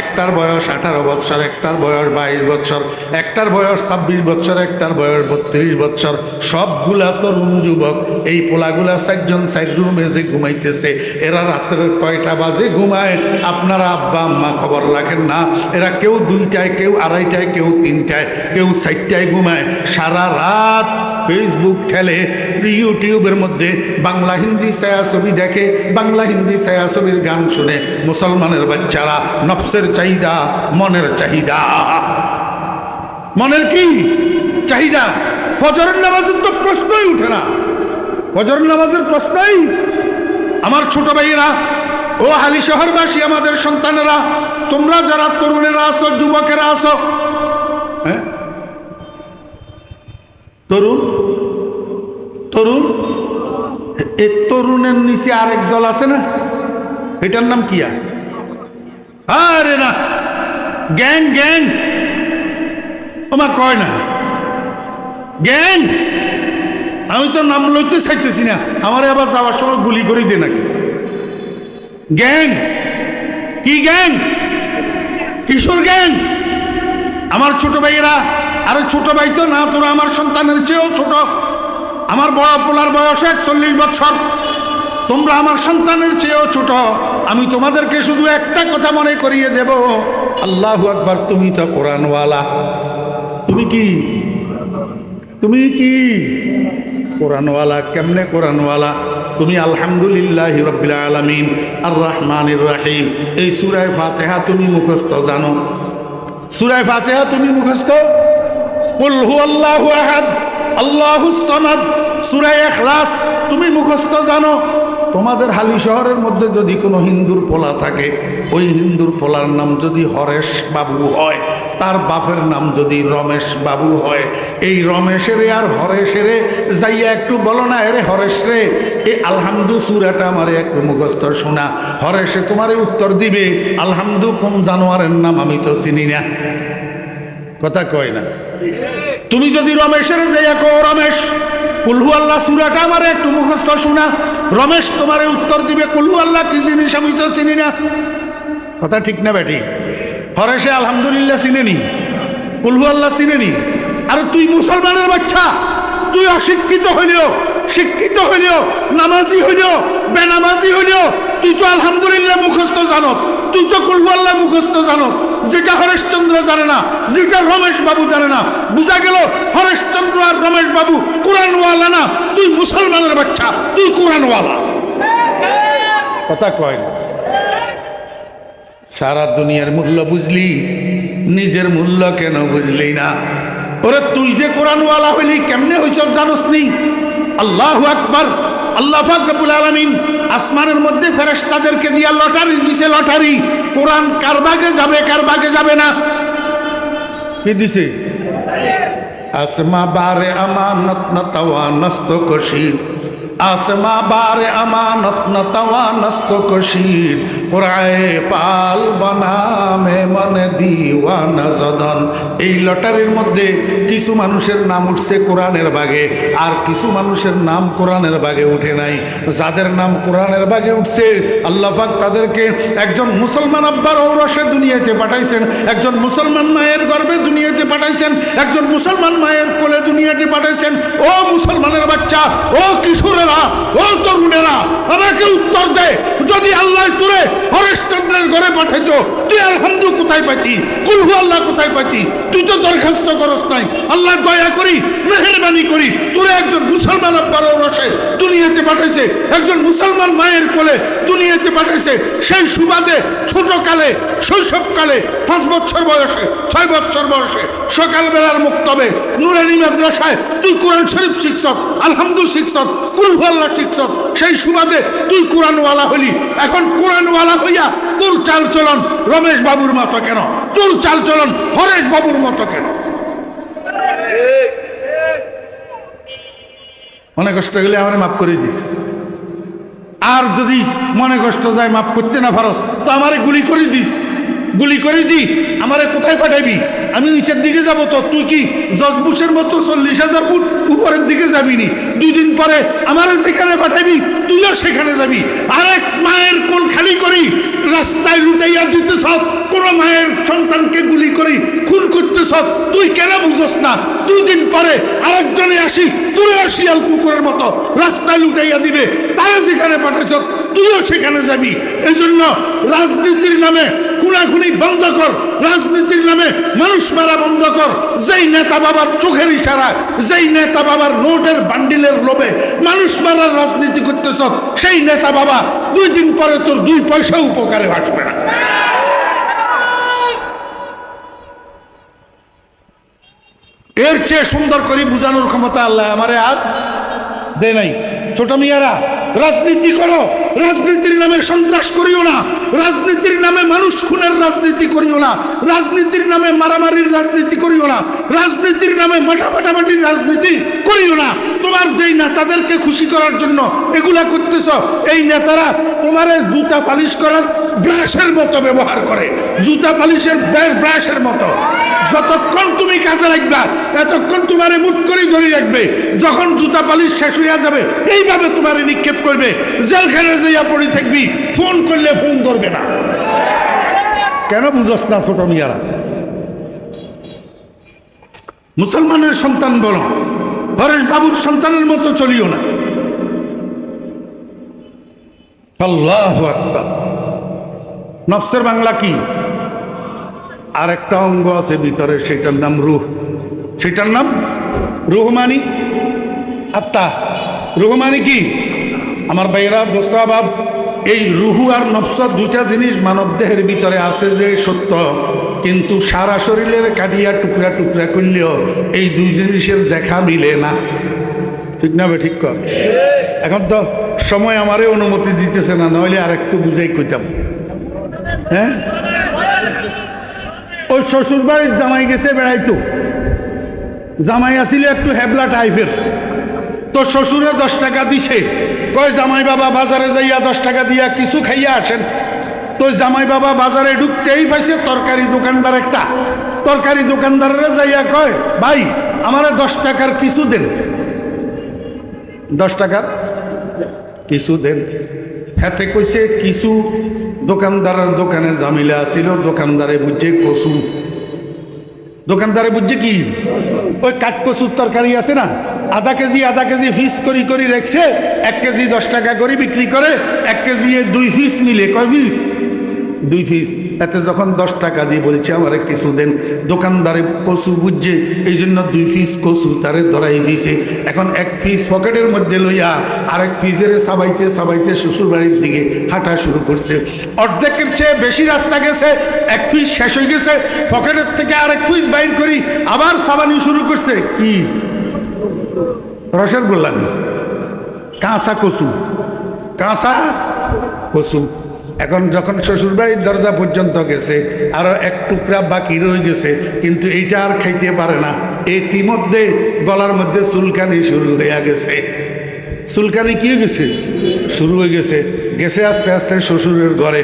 একটা একটার বয়স 18 বছর, একটার বয়স 22 বছর, একটার বয়স 26 বছর, একটার বয়স 32 বছর, সবগুলা তরুণ যুবক। এই পোলাগুলা 4 জন 4 রুমে যে ঘুমাইতেছে, এরা রাত্রে কয়টা বাজে ঘুমায় আপনারা আব্বা আম্মা খবর রাখেন না। এরা কেউ 2টায়, কেউ 2:30টায়, কেউ 3টায়, কেউ 4টায় ঘুমায়। সারা রাত ফেসবুক ঠেলে, ইউটিউবের মধ্যে বাংলা হিন্দি ছায়াছবি দেখে, বাংলা হিন্দি ছায়াছবির গান শুনে। মুসলমানের বাচ্চারা নফসের চাহিদা, মনের চাহিদা, মনের কি চাহিদা। ফজরের নামাজের তো প্রশ্নই উঠে না, ফজরের নামাজের প্রশ্নই। আমার ছোট ভাইয়েরা, ও হালি শহরবাসী, আমাদের সন্তানেরা, তোমরা যারা তরুণেরা আছো, যুবকেরা আছো, হ্যাঁ তরুণ তরুণ, এই তরুণের নিচে আরেক দল আছে না, এটার নাম কি? আরে না, গ্যাং গ্যাং, আমার কয় না গ্যাং। আমি তো নাম লইতে চাইতেছি না, আমার আবার যাওয়ার সময় গুলি করে দে নাকি। গ্যাং কি গ্যাং? কিশোর গ্যাং। আমার ছোট ভাইয়েরা, আরে ছোট ভাই তো না, তোরা আমার সন্তানের চেয়েও ছোট। আমার বড় পোলার বয়স 41 বছর, তোমরা আমার সন্তানের চেয়েও ছোট। আমি তোমাদেরকে শুধু একটা কথা মনে করিয়ে দেব, আল্লাহু আকবার, তুমি তো কোরআনওয়ালা। তুমি কি? তুমি কি কোরআনওয়ালা? কেমনে কোরআনওয়ালা? তুমি আলহামদুলিল্লাহি রাব্বিল আলামিন আর রহমানির রহিম এই সূরা ফাতিহা তুমি মুখস্থ জানো? সূরা ফাতিহা তুমি মুখস্থ? কুল হুয়াল্লাহু আহাদ আল্লাহুস সামাদ, সূরা ইখলাস তুমি মুখস্থ জানো? তোমাদের হালি শহরের মধ্যে যদি কোনো হিন্দুর পোলা থাকে, ওই হিন্দুর পোলার নাম যদি হরেশ বাবু হয়, তার বাপের নাম যদি রমেশ বাবু হয়, এই রমেশেরে আর হরেশেরে যাইয়া একটু বলো না, এরে হরেশ রে, এই আলহামদু সূরাটা আমারে একটু মুখস্থ শোনা। হরেশে তোমারে উত্তর দিবে, আলহামদু কোন জানোয়ারের নাম আমি তো চিনি না। কথা কয় না? তুমি যদি রমেশের যাইয়া কো, রমেশ কুলহু আল্লাহ সূরাটা আমারে একটু মুখস্থ শোনা, রমেশ তোমারে উত্তর দিবে, কুলহু আল্লাহ কি জিনিস আমি তো চিনি না। কথা ঠিক না বেটি? হরেশে আলহামদুলিল্লাহ চিনেনি, কুলহু আল্লাহ চিনেনি। আর তুই মুসলমানের বাচ্চা, তুই অশিক্ষিত হইলেও, শিক্ষিত হইলেও, নামাজি হইলেও, বেনামাজি হইলেও, তুই তো আলহামদুলিল্লাহ মুখস্থ জানোস, তুই তো কুলহু আল্লাহ মুখস্থ জানোস, যেটা হরেশচন্দ্র জানে না, যেটা রমেশ বাবু জানে না। বুঝা গেল হরেশচন্দ্র আর রমেশ বাবু কোরআনওয়ালা না, তুই মুসলমানের বাচ্চা, তুই কোরআনওয়ালা। কথা কয় না? সারা দুনিয়ার মূল্য বুঝলি, নিজের মূল্য কেন বুঝলি না? ওরে তুই যে কোরআনওয়ালা হইলি কেমনে হইছ জানোস নি? আল্লাহু আকবার। আল্লাহ পাক রব্বুল আলামিন আসমানের মধ্যে ফেরেশতাদেরকে দিয়া লটারি দিছে, লটারি। কোরআন কার ভাগে যাবে, কার ভাগে যাবে না, কি দিছে? আসমা বারে আমানত না তাওয়া নস্ত কশির, আসমা বারে আমানত না তাওয়া নস্ত কশির, কোরআয়ে পাল বানামে মনে দিওয়ানা জদন। এই লটারির মধ্যে কিছু মানুষের নাম উঠছে কোরআনের ভাগে, আর কিছু মানুষের নাম কোরআনের ভাগে উঠে নাই। যাদের নাম কোরআনের ভাগে উঠছে, আল্লাহ পাক তাদেরকে একজন মুসলমান আব্বার ঔরসে দুনিয়াতে পাঠাইছেন, একজন মুসলমান মায়ের গর্ভে দুনিয়াতে পাঠাইছেন, একজন মুসলমান মায়ের কোলে দুনিয়াতে পাঠাইছেন। ও মুসলমানের বাচ্চা, ও কিশোরেরা, ও তরুণেরা, আমাকে উত্তর দে, যদি আল্লাহ তোরে হরেশচন্দ্রের ঘরে পাঠাইতো, তুই আলহামদু কোথায় পাইতি, কুলহু আল্লাহ কোথায় পাইতি? তুই তো দরখাস্ত করস নাই। আল্লাহ দয়া করি, মেহেরবানি করি, তোরে একজন মুসলমান আব্বার ঔরসে দুনিয়াতে পাঠাইছে, একজন মুসলমান মায়ের কোলে দুনিয়াতে পাঠাইছে। সেই সুবাদে ছোটকালে, শৈশবকালে 5 বছর বয়সে, 6 বছর বয়সে সকালবেলার মুক্তবে নুরানি মাদ্রাসায় তুই কোরআন শরীফ শিখছত, আলহামদু শিখছত, কুলহু আল্লাহ শিখছত। সেই সুবাদে তুই কোরআনওয়ালা হলি। এখন কোরআনওয়ালা হইয়া তোর চাল চলন রমেশ বাবুর মতো কেন? তোর চাল চলন হরেশ বাবুর মতো কেন? মনে কষ্ট গেলে আমার মাফ করে দিস, আর যদি মনে কষ্ট যায় মাফ করতে না পারস তো আমারে গুলি করে দিস, গুলি করে দি। আমারে কোথায় পাঠাইবি? আমি নিচের দিকে যাব তো, তুই কি জর্জ বুশের মতো 40,000 ফুট উপরের দিকে যাবি নি? 2 দিন পরে আমারে যেখানে পাঠাইবি তুইও সেখানে যাবি। আরেক মায়ের কোল খালি করি রাস্তায় লুটাইয়া দিতেছ, কোন মায়ের সন্তানকে গুলি করে খুন করতেছ, তুই কেন বুঝস না? 2 দিন পরে আরেকজনে আসি তুইও শিয়াল কুকুরের মতো রাস্তায় লুটাইয়া দিবে, তারা যেখানে পাঠাইছ তুইও সেখানে যাবি। এই জন্য রাজনীতির নামে খুনাখুনি বন্ধ কর, রাজনীতির নামে মানুষ মারা বন্ধ কর। যেই নেতা বাবার চোখের ইশারা, যেই নেতা বাবার নোটের বান্ডিলের লোভে মানুষ মারার রাজনীতি করতেছ, সেই নেতা বাবা 2 দিন পরে তোর 2 পয়সা উপকারে আসবে না। এর চেয়ে সুন্দর করে বুঝানোর ক্ষমতা আল্লাহ আমারে আর দে নাই। ছোট মিয়ারা, রাজনীতি করো, রাজনীতির নামে সন্ত্রাস করিও না, রাজনীতির নামে মানুষ খুনের রাজনীতি করিও না, রাজনীতির নামে মারামারির রাজনীতি করিও না, রাজনীতির নামে মাটামাটির রাজনীতি করিও না। তোমার যেই নেতাদেরকে খুশি করার জন্য এগুলা করতেছ, এই নেতারা তোমার জুতা পালিশ করার ব্রাশের মতো ব্যবহার করে, জুতা পালিশের ব্রাশের মতো। যতক্ষণ তুমি কাজে লাগবা এতক্ষণ তোমারে মুঠ করে ধরে রাখবে, যখন জুতা পালিশ শেষ হইয়া যাবে এইভাবে তোমারে নিক্ষেপ করবে, জেলখানে যাইয়া পড়ে থাকবি, ফোন করলে ফোন ধরবে না। কেন বুঝস না ছোট মিয়ারা? মুসলমানের সন্তান বলো, হরেশ বাবুর সন্তানের মতো চলিও না। আল্লাহু আকবার। নফসের বাংলা কি? আর একটা অঙ্গ আছে ভিতরে, সেটার নাম রূহ। সেটার নাম রূহ, মানে আত্মা। রূহ মানে কি? আমার ভাইয়েরা, দোস্তাবাব, এই রূহ আর নফস 2টা জিনিস মানব দেহের ভিতরে আছে যে সত্য, কিন্তু সারা শরীরের কাটিয়া টুকরা টুকরা করলেও এই 2 জিনিসের দেখা মিলে না। ঠিক না বে? ঠিক কর। এখন তো সময় আমারে অনুমতি দিতেছে না, নইলে আর একটু বুঝাই কইতাম। হ্যাঁ, ওই শ্বশুর বাড়ির জামাই গেছে বেড়াইতো, জামাই আসিল একটু হেবলা টাইপের, তো শ্বশুরে 10 টাকা দিছে, কয় জামাই বাবা বাজারে যাইয়া 10 টাকা দিয়া কিছু খাইয়া আসেন। তো জামাই বাবা বাজারে ঢুকতেই পাইছে তরকারি দোকানদার একটা, তরকারি দোকানদাররা যাইয়া কয়, ভাই আমারে 10 টাকার কিছু দেন, 10 টাকার কিছু দেন। হাতে কইছে কিছু। দোকানদারের দোকানে জামিলা আসিল, দোকানদারে বুঝছে কচু। দোকানদারে বুঝছে কি? ওই কাঠকচুর তরকারি আছে না, আধা কেজি পিস করি করি রেখছে, 1 কেজি 10 টাকা করে বিক্রি করে, 1 কেজি 2 পিস মিলে কয় পিস? 2 পিস। এতে যখন 10 টাকা দিয়ে বলছে আমারে কিছু দেন, দোকানদারে কচু বুঝছে, এই জন্য 2 পিস কচু তারে ধরাই দিছে। এখন 1 পিস পকেটের মধ্যে লইয়া আরেক পিসের সাবাইতে সাবাইতে শ্বশুর বাড়ির দিকে হাঁটা শুরু করছে। অর্ধেকের চেয়ে বেশি রাস্তা গেছে, 1 পিস শেষ হয়ে গেছে, পকেটের থেকে আরেক পিস বাইর করি আবার সাবানি শুরু করছে। কি রসের গোল্লা? কাঁচা কচু, কাঁচা কচু। এখন যখন শ্বশুরবাড়ির দরজা পর্যন্ত গেছে, আরো 1 টুকরা বাকি রয়ে গেছে, কিন্তু এইটা আর খাইতে পারে না। ইতিমধ্যে গলার মধ্যে চুলকানি শুরু হয়ে গেছে। চুলকানি কি হয়ে গেছে? শুরু হয়ে গেছে। গেছে আস্তে আস্তে শ্বশুরের ঘরে,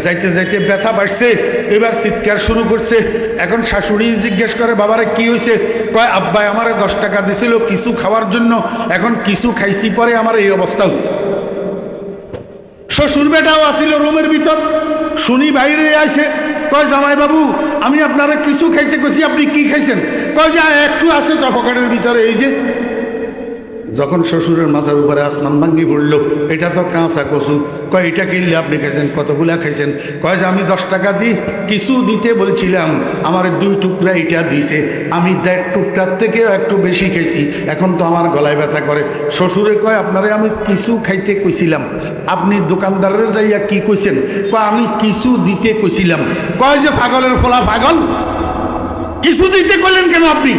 যাইতে যাইতে ব্যথা বাড়ছে, এবার চিৎকার শুরু করছে। এখন শাশুড়ি জিজ্ঞেস করে, বাবারে কি হয়েছে? কয়, আব্বাই আমারে 10 টাকা দিছিল কিছু খাওয়ার জন্য, এখন কিছু খাইছি পরে আমার এই অবস্থা হয়েছে। শ্বশুর বেটাও আসিল রুমের ভিতর, শুনি বাইরে আইছে, কয় জামাই বাবু আমি আপনারা কিছু খাইতে কইছি, আপনি কি খাইছেন? কয় যে একটু আছে তো পকেটের ভিতরে। এই যে যখন শ্বশুরের মাথার উপরে আসমান ভাঙ্গি পড়ল, এটা তো কাঁচা কচু। কয় এটা কিনলে আপনি খাইছেন? কতগুলা খাইছেন? কয় যে আমি 10 টাকা দিই কিছু দিতে বলছিলাম, আমার 2 টুকরা এটা দিছে, আমি 1.5 টুকরার থেকেও একটু বেশি খাইছি, এখন তো আমার গলায় ব্যথা করে। শ্বশুরে কয়, আপনারে আমি কিছু খাইতে কইছিলাম, আপনি দোকানদারের যাইয়া কি কইছেন? কয় আমি কিছু দিতে কইছিলাম। কয় যে পাগলের ফলা পাগল, কিছু দিতে কইলেন কেন আপনি?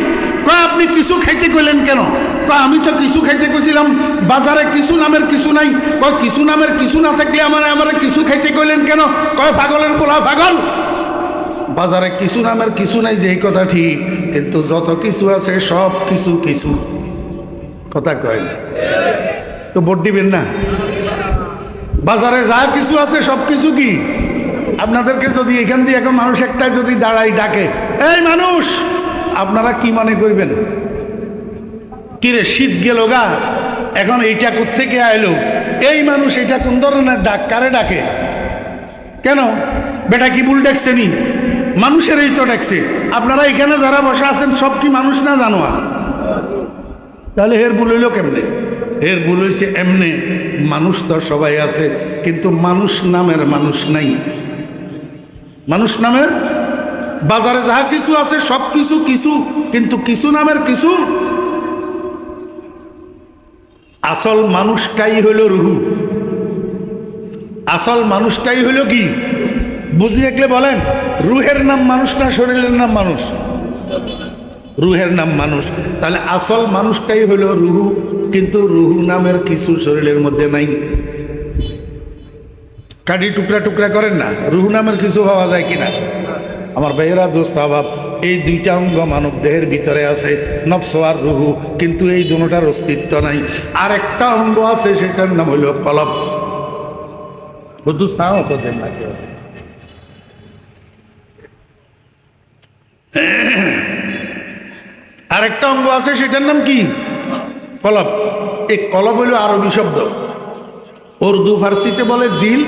কয় আপনি কিছু খাইতে কইলেন কেন? কয় আমি তো কিছু খাইতে কইছিলাম, বাজারে কিছু নামের কিছু নাই। কয় কিছু নামের কিছু না থাকলে আমারে কিছু খাইতে কইলেন কেন? কয় পাগলের ফলা পাগল, বাজারে কিছু নামের কিছু নাই, যে কথা ঠিক, কিন্তু যত কিছু আছে সব কিছু কিছু। কথা কয় তো ভোট দিবেন না? বাজারে যা কিছু আছে সব কিছু কি? আপনাদেরকে যদি এখান দিয়ে এখন মানুষ একটা যদি দাঁড়াই ডাকে, এই মানুষ, আপনারা কি মনে করবেন? কিরে শীত গেল গা, এখন এইটা কোত্থেকে আইলো? এই মানুষ এটা কোন ধরনের ডাক? কারে ডাকে? কেন? বেটা কি ভুল ডাকছে নি? মানুষেরই তো ডাকছে। আপনারা এখানে যারা বসে আছেন সব কি মানুষ না জানোয়ার? তাহলে এর ভুল হইল কেমনে? এর ভুল হয়েছে এমনে, মানুষ তো সবাই আছে, কিন্তু মানুষ নামের মানুষ নাই। মানুষ নামের বাজারে যাহা কিছু আছে সব কিছু কিছু, কিন্তু কিছু নামের কিছু। আসল মানুষটাই হইল রুহু। আসল মানুষটাই হইল কি? বুঝি দেখলে বলেন, রুহের নাম মানুষ না শরীরের নাম মানুষ? রুহের নাম মানুষ। তাহলে আসল মানুষটাই হইল রুহু, কিন্তু রুহু নামের কিছু শরীরের মধ্যে নাই। কাটি টুকরা টুকরা করেন না, রুহু নামের কিছু পাওয়া যায় কিনা? আমার ভাইয়েরা, দোস্ত আবাব, এই দুইটা অঙ্গ মানব দেহের ভিতরে আছে, নফস আর রুহু, কিন্তু এই দুটোটার অস্তিত্ব নাই। আর একটা অঙ্গ আছে, সেটার নাম হইল কলব। বুদ্ধু চাও তো দেন না কেউ। আরেকটা অঙ্গ আছে, সেটার নাম কি? কলব। এই কলব হইল আরবি শব্দ। উর্দু ফার্সিতে বলে দিল,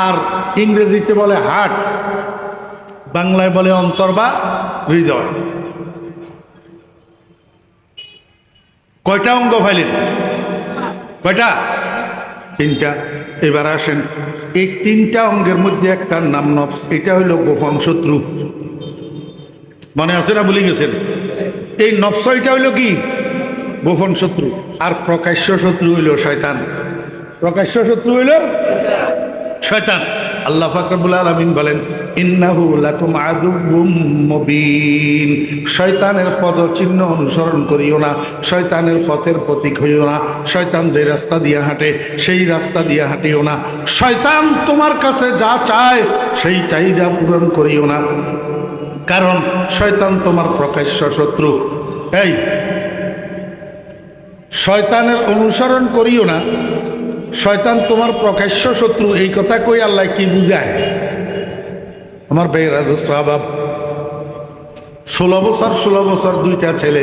আর ইংরেজিতে বলে হার্ট, বাংলায় বলে অন্তর বা হৃদয়। কয়টা অঙ্গ পাইলেন? কয়টা? তিনটা। এবার আসেন, এই তিনটা অঙ্গের মধ্যে একটা নাম নফস। এটা হইল গোপন শত্রু। মনে আছে না ভুলে গেছেন? এই নফস এটা হইল কি? গোপন শত্রু। আর প্রকাশ্য শত্রু হইল শয়তান। প্রকাশ্য শত্রু হইল শয়তান। আল্লাহ পাক রব্বুল আলামিন বলেন, ইন্নাহু লাকুম আদুউম মুবিন। শয়তানের পদচিহ্ন অনুসরণ করিও না, শয়তানের পথের প্রতীক হইও না। শয়তান যে রাস্তা দিয়ে হাঁটে সেই রাস্তা দিয়ে হাঁটিও না। শয়তান তোমার কাছে যা চায় সেই চাহিদা পূরণ করিও না, কারণ শয়তান তোমার প্রকাশ্য শত্রু। এই শয়তানের অনুসরণ করিও না, শয়তান তোমার প্রকাশ্য শত্রু, এই কথা কই আল্লাহ কি বুঝায়? আমার ভাইয়েরা, দোস্ত আবাব, 16 বছর দুইটা ছেলে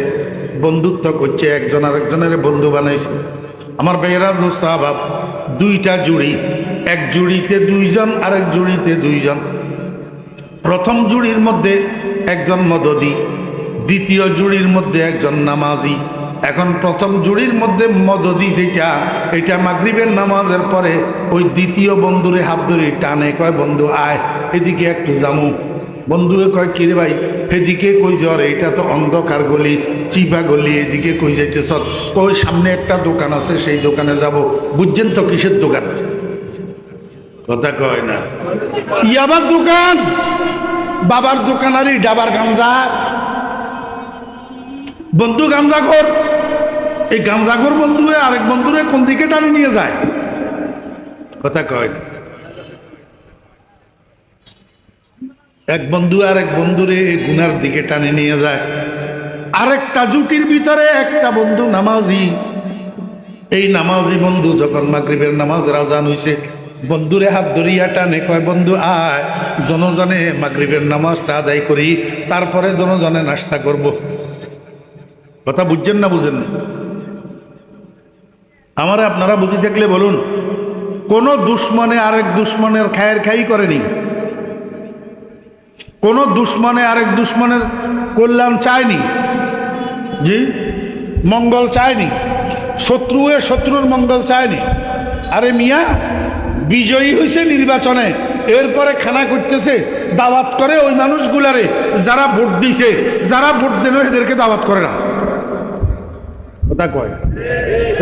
বন্ধুত্ব করছে, একজন আরেকজনের বন্ধু বানাইছে। আমার ভাইয়েরা, দোস্ত আবাব, দুইটা জুড়ি, এক জুড়িতে দুইজন, আরেক জুড়িতে দুইজন। প্রথম জুড়ির মধ্যে একজন মদদি, দ্বিতীয় জুড়ির মধ্যে একজন নামাজি। এখন প্রথম জুড়ির মধ্যে মদদি যেটা, এটা মাগরিবের নামাজের পরে ওই দ্বিতীয় বন্ধুরে হাত ধরে টানে, কয় বন্ধু আয় এদিকে একটু যামু। বন্ধুয়ে কয় কিরে ভাই এদিকে কই জ্বর? এটা তো অন্ধকার গলি, চিপা গলি, এদিকে কই যাইতেছ? ওই সামনে একটা দোকান আছে, সেই দোকানে যাব। বুঝছেন তো কিসের দোকান? কথা কয় না। ইয়াবার দোকান, বাবার দোকান, আর ডাবার গাঞ্জা। বন্ধু গাঞ্জাখোর। এই গাঞ্জাখোর বন্ধুয়ে আরেক বন্ধুরে কোন দিকে টানে নিয়ে যায়? কথা কয় না। এক বন্ধু আরেক বন্ধুরে গুনার দিকে টানে নিয়ে যায়। আরেকটা জুটির ভিতরে একটা বন্ধু নামাজি। এই নামাজি বন্ধু যখন মাগরিবের নামাজ আযান হইছে, বন্ধুরে হাত ধরিয়া টানে, কয় বন্ধু আয় দোনোজনে মাগরিবের নামাজটা আদায় করি, তারপরে দোনোজনে নাস্তা করব। কথা বুঝছেন না বুঝেন না? আমারে আপনারা বুঝি দেখলে বলুন, কোন দুশ্মনে আরেক দুশ্মনের খায়ের খাই করেনি? কোন দুশ্মনে আরেক দুশ্মনের কল্যাণ চায়নি? জি, মঙ্গল চায়নি। শত্রু হয়ে শত্রুর মঙ্গল চায়নি। আরে মিয়া, বিজয়ী হয়েছে নির্বাচনে, এরপরে খানা করতেছে, দাওয়াত করে ওই মানুষগুলারে যারা ভোট দিছে, যারা ভোট দেন এদেরকে দাওয়াত করে না। কথা কয়,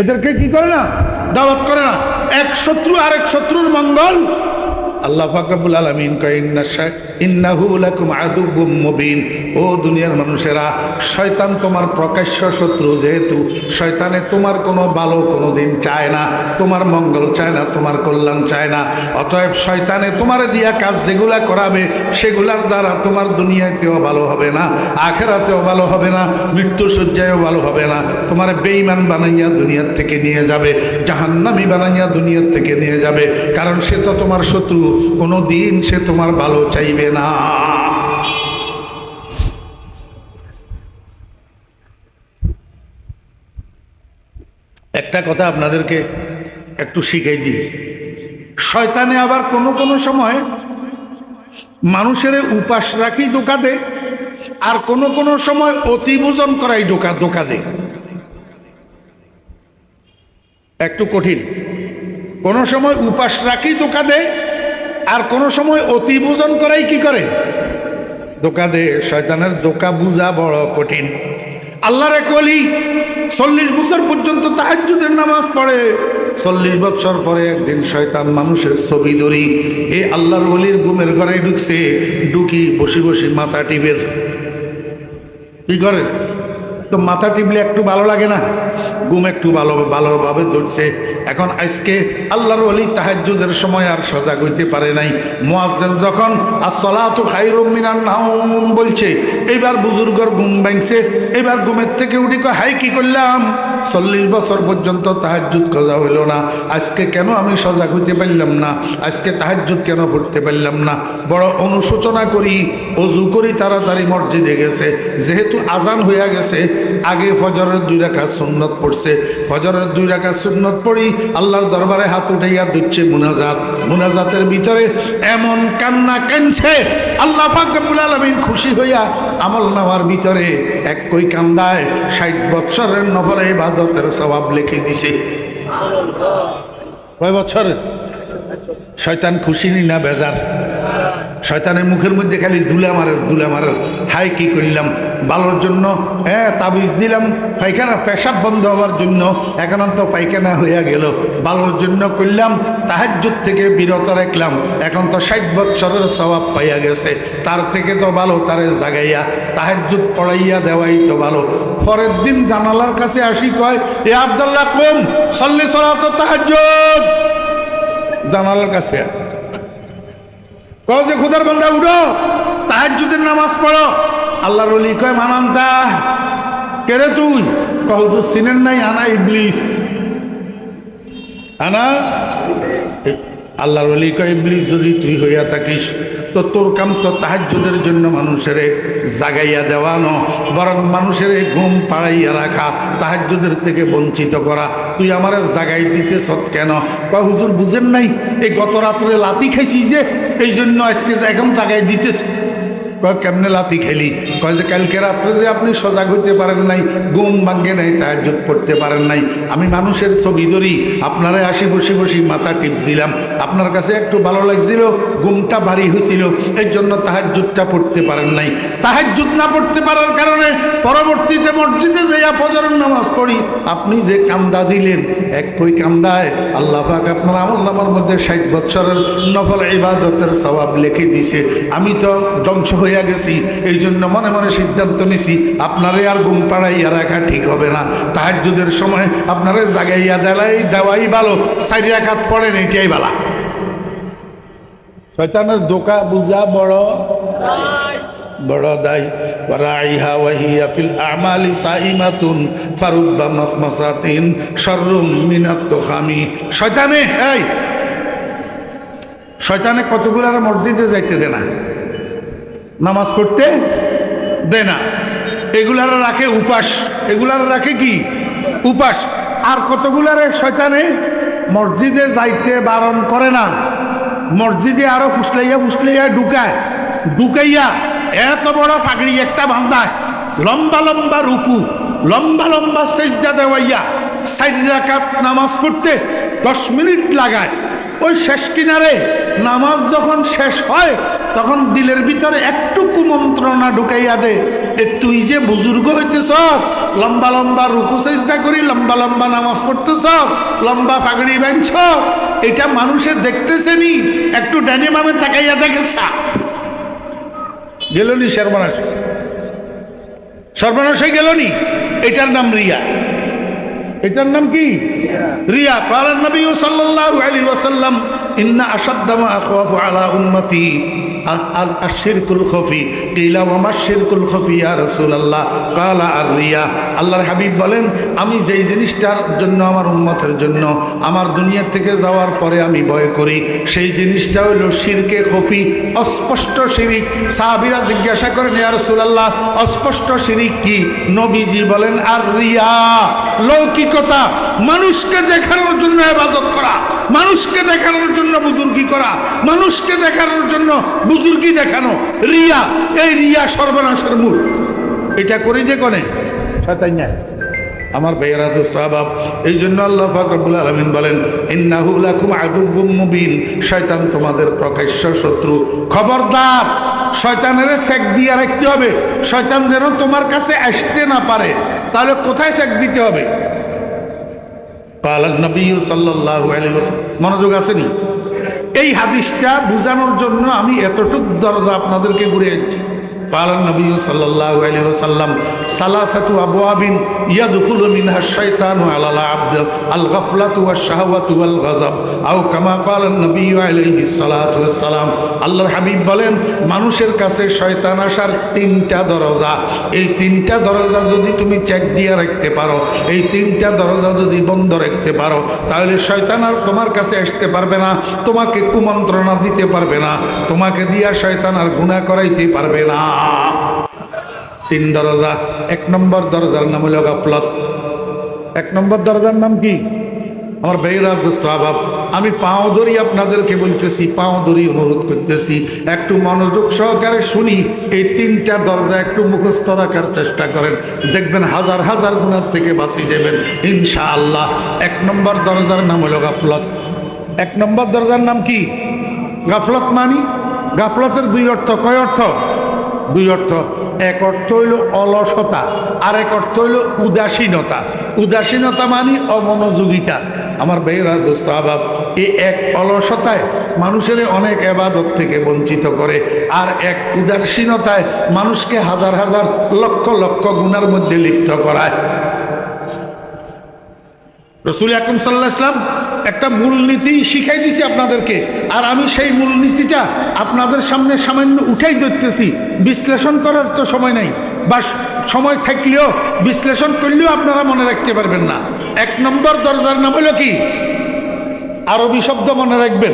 এদেরকে কি করে না? দাওয়াত করে না। এক শত্রু আরেক শত্রুর মঙ্গল। আল্লাহ পাক রব্বুল আলামিন কয়, ইন্নাহু লাকুম আদুউম মুবিন। ও দুনিয়ার মানুষেরা, শয়তান তোমার প্রকাশ্য শত্রু, যেহেতু শয়তানে তোমার কোনো ভালো কোনো দিন চায় না, তোমার মঙ্গল চায় না, তোমার কল্যাণ চায় না। অতএব শয়তানে তোমার দিয়া কাজ যেগুলা করাবে সেগুলার দ্বারা তোমার দুনিয়াতেও ভালো হবে না, আখেরাতেও ভালো হবে না, মৃত্যু শয্যায়ও ভালো হবে না। তোমার বেঈমান বানাইয়া দুনিয়ার থেকে নিয়ে যাবে, জাহান্নামী বানাইয়া দুনিয়ার থেকে নিয়ে যাবে, কারণ সে তো তোমার শত্রু, কোনো দিন সে তোমার ভালো চাইবে না। একটা কথা আপনাদেরকে একটু শিখাই দিই। শয়তানে আবার কোনো কোনো সময় মানুষের উপাস রাখি ধোঁকা দেয়, আর কোনো কোনো সময় অতিভোজন করাই ধোঁকা দেয়। একটু কঠিন। কোনো সময় উপাস রাখি ধোঁকা দেয়, আর কোনো সময় অতিভোজন করাই কি করে? ধোঁকা দেয়। শয়তানের ধোঁকা বুঝা বড় কঠিন। আল্লাহর এক ওলি 40 বছর পর্যন্ত তাহাজ্জুদের নামাজ পড়ে। 40 বছর পরে একদিন শয়তান মানুষের ছবি ধরি এই আল্লাহর ওলির ঘুমের ঘরে ঢুকছে। ঢুকি বসে বসে মাথা টিপের কি করে? তো মাথা টিপলে একটু ভালো লাগে না? ঘুম একটু ভালোভাবে ধরছে। এখন আজকে আল্লাহর ওলি তাহাজ্জুদের সময় আর সজাগ হইতে পারে নাই। মুয়াজ্জিন যখন আসসালাতু খায়রুম মিনান নাওম বলছে, এবার বুজুর্গর ঘুম ভাঙছে। এবার ঘুমের থেকে উঠি কয়, হাই কি করলাম? 40 বছর পর্যন্ত তাহাজ্জুদ কজা হইল না, আজকে কেন আমি সজাগ হইতে পারলাম না? আজকে তাহাজ্জুদ কেন পড়তে পারলাম না? বড় অনুশোচনা করি। অজু করি, তাড়াতাড়ি মসজিদে গেছে। যেহেতু আজান হইয়া গেছে, আগে ফজরের 2 রাকাত সুন্নত পড়ছে। ফজরের 2 রাকাত সুন্নত পড়ি আল্লাহর দরবারে হাত উঠাইয়া দিচ্ছে মুনাজাতের ভিতরে এমন কান্না কানছে, আল্লাহ পাক রব্বুল আলামিন খুশি হইয়া আমল নামার ভিতরে এক কই কান্দায় 60 বছরের নফল ইবাদতের সওয়াব লিখে দিছে। কয় বছর? শয়তান খুশি না বেজার? শয়তানের মুখের মধ্যে খালি দুলা মারের। হাই কি করলাম? ভালোর জন্য তাবিজ দিলাম পায়খানা পেশাব বন্ধ হওয়ার জন্য, এখন তো পায়খানা হইয়া গেল। ভালোর জন্য করলাম, তাহাজ্জুদ থেকে বিরত রাখলাম, এখন তো 60 বছরের সওয়াব পাইয়া গেছে। তার থেকে তো ভালো তারে জাগাইয়া তাহাজ্জুদ পড়াইয়া দেওয়াই তো ভালো। পরের দিন জানালার কাছে আসি, কয় এ আব্দুল্লাহ কুম সল্লি সালাত তাহাজ্জুদ। জানালার কাছে কয় যে খুদার বান্দা উঠো, তাহাজ্জুদের নামাজ পড়ো। আল্লাহর ওলি কয়, মানান্তা কে রে তুই? কয় হুজুর চিনেন নাই, আনা ইবলিস। আনা আল্লাহর ওলি কয়, ইবলিস যদি তুই হইয়া থাকিস তো তোর কাম তো তাহাজ্জুদের জন্য মানুষের জাগাইয়া দেওয়ানো, বরং মানুষের ঘুম পাড়াইয়া রাখা, তাহাজ্জুদের থেকে বঞ্চিত করা। তুই আমার জাগাই দিতেছ কেন? কয় হুজুর বুঝেন নাই, এই গত রাত্রে লাথি খাইছি যে, এই জন্য আজকে এখন জাগাই দিতেছ। কয় কেমনে লাথি খেলি? কয় যে কালকে রাত্রে যে আপনি সজাগ হইতে পারেন নাই, ঘুম ভাঙ্গে নাই, তাহাজ্জুদ পড়তে পারেন নাই, আমি মানুষের ছবি ধরি আপনারে আসি বসে মাথা টিপছিলাম, আপনার কাছে একটু ভালো লাগছিল, ঘুমটা ভারী হয়েছিল, এই জন্য তাহাজ্জুদটা পড়তে পারেন নাই। তাহাজ্জুদ না পড়তে পারার কারণে পরবর্তীতে মসজিদে যাইয়া ফজরের নামাজ পড়ি, আপনি যে কান্দা দিলেন, এক কই কান্দায় আল্লাহ পাক আপনার আমলনামার মধ্যে 60 বছরের নফল ইবাদতের সওয়াব লিখে দিছে। আমি তো ধ্বংস হইয়া গেছি, এই জন্য মনে মনে সিদ্ধান্ত নিছি আপনারে আর ঘুম পাড়াইয়া রাখা ঠিক হবে না। তাহাজ্জুদের সময় আপনারে জাগাইয়া দেওয়াই ভালো, 4 রাকাত পড়েন, এটাই ভালো। শয়তানের ধোঁকা বুঝা বড় দায়। ওয়ারাইহা ওয়াহিয়া ফিল আমালি সাইমাতুন ফারুব্বা মাসমাসাতিন শাররুম মিনাত তুখামি। শয়তানে কতগুলো আর মসজিদে যাইতে দেয় না, নামাজ পড়তে দেয় না, এগুলার রাখে উপাস, এগুলার রাখে কি উপাস। আর কতগুলার শয়তানে মসজিদে যাইতে বারণ করে না, মসজিদে আরো ফুসলাইয়া ঢুকাইয়া এত বড় ফাগড়ি একটা বান্ধায়, লম্বা রুকু, লম্বা সেজদা দেওয়াইয়া 4 রাকাত নামাজ পড়তে 10 মিনিট লাগায়। ওই শেষ কিনারে নামাজ যখন শেষ হয়, তখন দিলের ভিতরে একটু কুমন্ত্রণা ঢুকাইয়া দে, তুই যে বুজুর্গ হইতেছ, লম্বা রুকু সেজদা করি, লম্বা নামাজ পড়তেছ, লম্বা পাগড়ি বাঁধছ, এটা মানুষে দেখতেছে নি, একটু ডানে বামে তাকাইয়া দেখেছা গেলনি, সর্বনাশ হয়ে গেলনি। এটার নাম রিয়া। এটার নাম কি? রিয়া। ক্বালা নবী সাল্লাল্লাহু আলাইহি ওয়াসাল্লাম, ইন্না আশাদ্দা মা আখাফু আলা উম্মতি আশিরকুল খফি কিলা ওয়া শিরকুল খফি ইয়া রাসূলুল্লাহ ক্বালা আর রিয়া। আল্লাহর হাবিব বলেন, আমি যেই জিনিসটার জন্য আমার উম্মতের জন্য আমার দুনিয়া থেকে যাওয়ার পরে আমি ভয় করি, সেই জিনিসটা হলো শিরকে খফি, অস্পষ্ট শিরিক। সাহাবীরা জিজ্ঞাসা করেন, ইয়া রাসূলুল্লাহ অস্পষ্ট শিরিক কি? নবীজি বলেন, আর রিয়া, লৌকিকতা, মানুষকে দেখানোর জন্য ইবাদত করা, মানুষকে দেখানোর জন্য বুজুর্গি করা, মানুষকে দেখানোর জন্য বুজুর্গি দেখানো, রিয়া। এই রিয়া সর্বনাশের মূল। এটা করি যে কোনে শয়তান। আমার ভাইয়েরা দোস্ত আহবাব, এই জন্য আল্লাহ পাক রব্বুল আলামিন বলেন, ইন্নাহু লাকুম আদুউম মুবিন, শয়তান তোমাদের প্রকাশ্য শত্রু। খবরদার, শয়তানের চেক দিয়ে রাখতে হবে, শয়তান যেন তোমার কাছে আসতে না পারে। তাহলে কোথায় চেক দিতে হবে? কালান নবী সাল্লাল্লাহু আলাইহি ওয়াসাল্লাম, মনোযোগ আসেনি? এই হাদিসটা বোঝানোর জন্য আমি এতটুকু দরজা আপনাদেরকে ঘুরে যাচ্ছি। قال النبي صلى الله عليه وسلم ثلاثة أبواب يدخل منها الشيطان على العبد الغفلة والشهوة والغضب أو كما قال النبي عليه الصلاة والسلام। আল্লাহর হাবিব বলেন, মানুষের কাছে শয়তান আসার তিনটা দরজা। এই তিনটা দরজা যদি তুমি চেক দিয়ে রাখতে পারো, এই তিনটা দরজা যদি বন্ধ রাখতে পারো, তাহলে শয়তান আর তোমার কাছে আসতে পারবে না, তোমাকে কুমন্ত্রণা দিতে পারবে না, তোমাকে দিয়া শয়তান আর গুনাহ করাইতে পারবে না। তিন দরজা। এক নম্বর দরজার নাম হলো গাফলত। এক নম্বর দরজার নাম কি? আমার ভাইয়েরা দোস্ত আহবাব, আমি পাও ধরি আপনাদেরকে বলতেছি, পাও ধরি অনুরোধ করতেছি, একটু মনোযোগ সহকারে শুনি। এই তিনটা দরজা একটু মুখস্থ রাখার চেষ্টা করেন, দেখবেন হাজার হাজার গুনাহ থেকে বাঁচি যাবেন ইনশাআল্লাহ। এক নম্বর দরজার নাম হলো গাফলত। এক নম্বর দরজার নাম কি? গাফলত। মানি গাফলতের দুই অর্থ। কয় অর্থ? দুই অর্থ। এক অর্থ হইল অলসতা, আর এক অর্থ হইল উদাসীনতা। উদাসীনতা মানে অমনোযোগিতা। আমার ভাইয়েরা দোস্ত আহবাব, এই এক অলসতায় মানুষের অনেক ইবাদত থেকে বঞ্চিত করে, আর এক উদাসীনতায় মানুষকে হাজার হাজার লক্ষ লক্ষ গুনার মধ্যে লিপ্ত করায়। রাসূল আকরাম সাল্লাল্লাহু আলাইহি ওয়াসাল্লাম একটা মূলনীতি শিখাই দিছি আপনাদেরকে, আর আমি সেই মূলনীতিটা আপনাদের সামনে সামান্য উঠাই ধরতেছি। বিশ্লেষণ করার তো সময় নাই, বা সময় থাকলেও বিশ্লেষণ করলেও আপনারা মনে রাখতে পারবেন না। এক নম্বর দরজার নাম হলো কি? আরবি শব্দ মনে রাখবেন,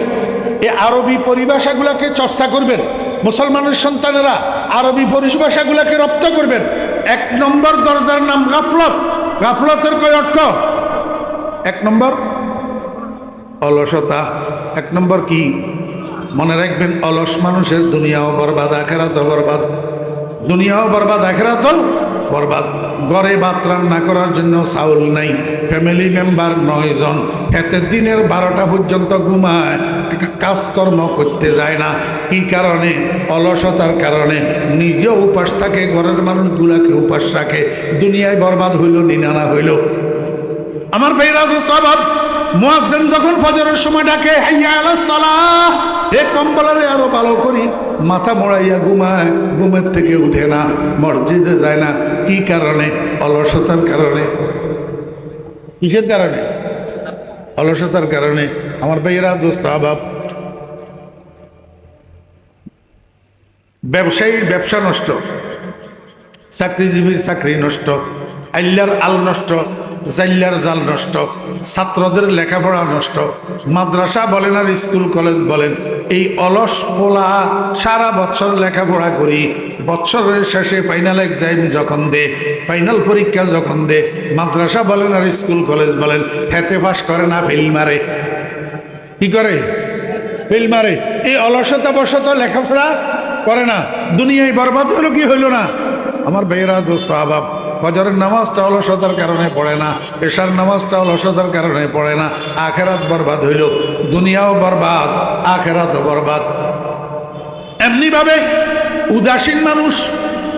এই আরবি পরিভাষাগুলোকে চর্চা করবেন। মুসলমানের সন্তানেরা আরবি পরিভাষাগুলোকে রপ্ত করবেন। এক নম্বর দরজার নাম গাফলত। গাফলতের কয় অর্থ? এক নম্বর অলসতা। এক নম্বর কি? মনে রাখবেন, অলস মানুষের দুনিয়াও বরবাদ, আখিরাতও বরবাদ। দুনিয়াও বরবাদ, আখিরাতও বরবাদ। ঘরে ভাত রান্না করার জন্য চাউল নাই, ফ্যামিলি মেম্বার 9 জন, এতে দিনের 12টা পর্যন্ত ঘুমায়, কাজকর্ম করতে যায় না। কি কারণে? অলসতার কারণে। নিজেও উপাস থাকে, ঘরের মানুষগুলাকে উপাস রাখে। দুনিয়ায় বরবাদ হইল, নিনানা হইল। আমার ভাইরা দোস্ত আহবাব, মুয়াজ্জিন যখন ফজরের সময় ডাকে, হাইয়া আলাস সালাহ, এ কম্বলারে আরো ভালো করি, মাথা মোড়াইয়া ঘুমায়, ঘুমের থেকে উঠে না, মসজিদে যায় না। কি কারণে? অলসতার কারণে। কিসের কারণে? অলসতার কারণে। আমার ভাইয়েরা দোস্ত আহবাব, ব্যবসায়ীর ব্যবসা নষ্ট, চাকরিজীবীর চাকরি নষ্ট, আল্লাহর আল নষ্ট, জাল্লার জাল নষ্ট, ছাত্রদের লেখাপড়া নষ্ট। মাদ্রাসা বলেন আর স্কুল কলেজ বলেন, এই অলস পোলা সারা বছর লেখাপড়া করি, বছরের শেষে ফাইনাল এক্সাম যখন দে, ফাইনাল পরীক্ষা যখন দে, মাদ্রাসা বলেন আর স্কুল কলেজ বলেন, হেতে পাস করে না, ফেল মারে। কি করে? ফেল মারে। এই অলসতা বশত লেখাপড়া করে না, দুনিয়ায় বরবাদ হলো কি হইল না? আমার ভাইয়েরা দোস্ত আহবাব, ফজরের নামাজটা অলসতার কারণে পড়ে না, এশার নামাজটা অলসতার কারণে পড়ে না, আখেরাত বরবাদ হইল। দুনিয়াও বরবাদ, আখেরাতও বরবাদ। এমনিভাবে উদাসীন মানুষ,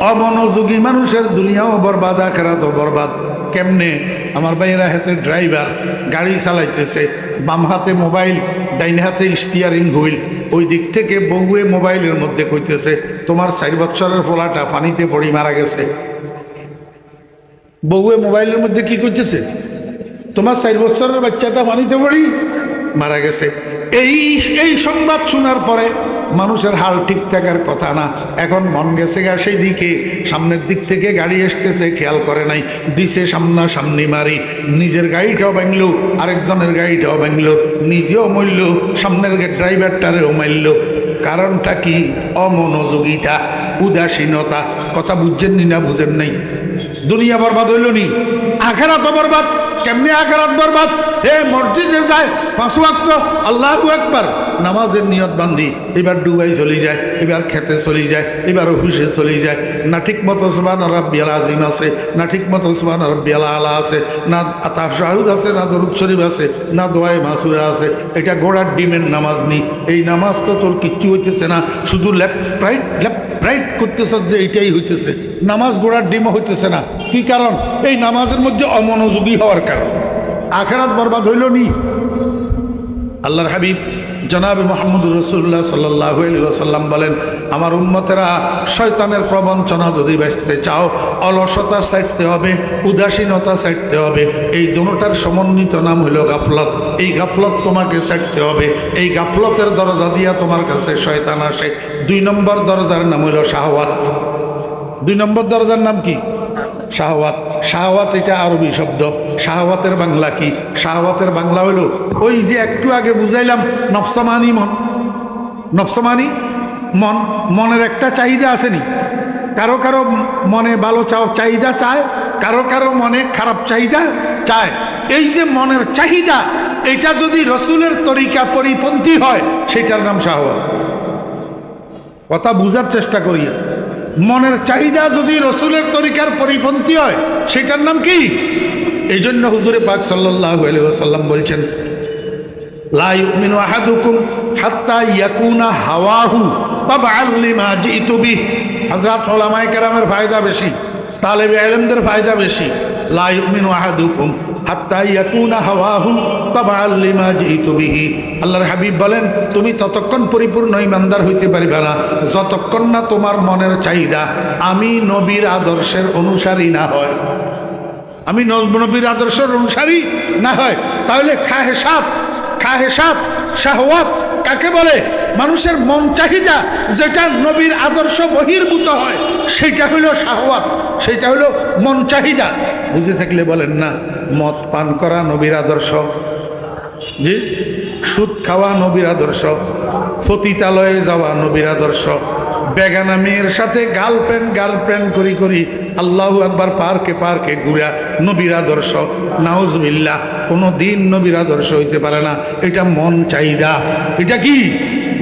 অমনোযোগী মানুষের দুনিয়াও বরবাদ, আখেরাতও বরবাদ। কেমনে? আমার ভাইয়েরা হাতে ড্রাইভার, গাড়ি চালাইতেছে, বাম হাতে মোবাইল, ডাইন হাতে স্টিয়ারিং হুইল, ওই দিক থেকে বউয়ে মোবাইলের মধ্যে কইতেছে, তোমার 4 বছরের পোলাটা পানিতে পড়ি মারা গেছে। বউয়ে মোবাইলের মধ্যে কি করতেছে? তোমার 4 বছরের বাচ্চাটা পানিতে পড়ি মারা গেছে। এই এই সংবাদ শোনার পরে মানুষের হাল ঠিক থাকার কথা না। এখন মন গেছে গা সেই দিকে, সামনের দিক থেকে গাড়ি আসতেছে, খেয়াল করে নাই, দিছে সামনা সামনি মারি, নিজের গাড়িটাও ভাঙলো, আরেকজনের গাড়িটাও ভাঙলো, নিজেও মরল, সামনের ড্রাইভারটারেও মারল। কারণটা কি? অমনোযোগিতা, উদাসীনতা। কথা বুঝছেন নি না বুঝেন নাই? দুনিয়া বরবাদ হইল নি, আখেরাত বরবাদ। কেমনি আখেরাত বরবাদ? মসজিদে যায় 5 ওয়াক্ত আল্লাহু আকবার নামাজের নিয়ত বান্ধি, এবার ডুবাই চলে যায়, এবার খেতে চলে যায়, এবার অফিসে চলে যায়, না ঠিক মতো সুবহান রাব্বিয়াল আযীম আছে, না ঠিক মতো সুবহান রাব্বিয়াল আলা আছে, না তাশাহুদ আছে, না দরুদ শরীফ আছে, না দোয়ায়ে মাসুরা আছে। এটা ঘোড়ার ডিমের নামাজ নি। এই নামাজ তো তোর কিচ্ছু হইতেছে না, শুধু লেফট রাইট করতেছ, যে এইটাই হইতেছে। নামাজ ঘোড়ার ডিমও হইতেছে না। কি কারণ? এই নামাজের মধ্যে অমনোযোগী হওয়ার কারণ। আখেরাত বরবাদ হইল নি। আল্লাহর হাবিব জনাবে মুহাম্মদুর রাসূলুল্লাহ সাল্লাল্লাহু আলাইহি ওয়াসাল্লাম বলেন, আমার উম্মতেরা শয়তানের প্রবঞ্চনা যদি বাঁচতে চাও, অলসতা ছাড়তে হবে, উদাসীনতা ছাড়তে হবে। এই দুটোটার সমন্বিত নাম হলো গাফলত। এই গাফলত তোমাকে ছাড়তে হবে। এই গাফলতের দরজা দিয়া তোমার কাছে শয়তান আসে। 2 নম্বর দরজার নাম হলো শাহওয়াত। 2 নম্বর দরজার নাম কি? শাহওয়াত। শাহওয়াত এটা আরবি শব্দ। শাহওয়াতের বাংলা কি? শাহওয়াতের বাংলা হলো ওই যে একটু আগে বুঝাইলাম, নফসমানি মন। নফসমানি মন, মনের একটা চাহিদা আসেনি। কারো কারো মনে ভালো চাহিদা চায়, কারো কারো মনে খারাপ চাহিদা চায়। এই যে মনের চাহিদা, এটা যদি রসুলের তরিকা পরিপন্থী হয়, সেটার নাম শাহওয়াত। কথা বুঝার চেষ্টা করি। মনের চাহিদা যদি রসুলের তরিকার পরিপন্থী হয়, সেটার নাম কি? এই জন্য হুজুরে পাক সাল্লাল্লাহু আলাইহি ওয়াসাল্লাম বলছেন, লা ইউমিনু আহাদুকুম হাত্তা ইয়াকুনা হাওয়াহু তাবআন লিমা জিতু বিহ। হযরত উলামায়ে কেরামের ফায়দা বেশি, তালেবে ইলমদের ফায়দা বেশি। লা ইউমিনু আহাদুকুম হাত্তা ইয়াকুনা হাওয়াহু তাবআন লিমা জিতু বিহি। আল্লাহর হাবিব বলেন, তুমি ততক্ষণ পরিপূর্ণ ঈমানদার হইতে পারবে না যতক্ষণ না তোমার মনের চাহিদা আমি নবীর আদর্শের অনুসারী না হয়। আমি নবীর আদর্শের অনুসারী না হয়, তাহলে খাহেসাত শাহওয়াত কাকে বলে? মানুষের মন চাহিদা যেটা নবীর আদর্শ বহির্ভূত হয়, সেটা হলো শাহওয়াত, সেটা হলো মন চাহিদা। বুঝে থাকলে বলেন না। মদ পান করা নবীর আদর্শ, জি। সুদ খাওয়া নবীর আদর্শ, পতিতালয়ে যাওয়া নবীর আদর্শ, বেগানা মেয়ের সাথে গার্লফ্রেন্ড করি আল্লাহু আকবার পার্কে ঘুরা নবীর আদর্শ। নাউজুবিল্লাহ, কোনো দিন নবীর আদর্শ হইতে পারে না। এটা মন চাহিদা। এটা কি?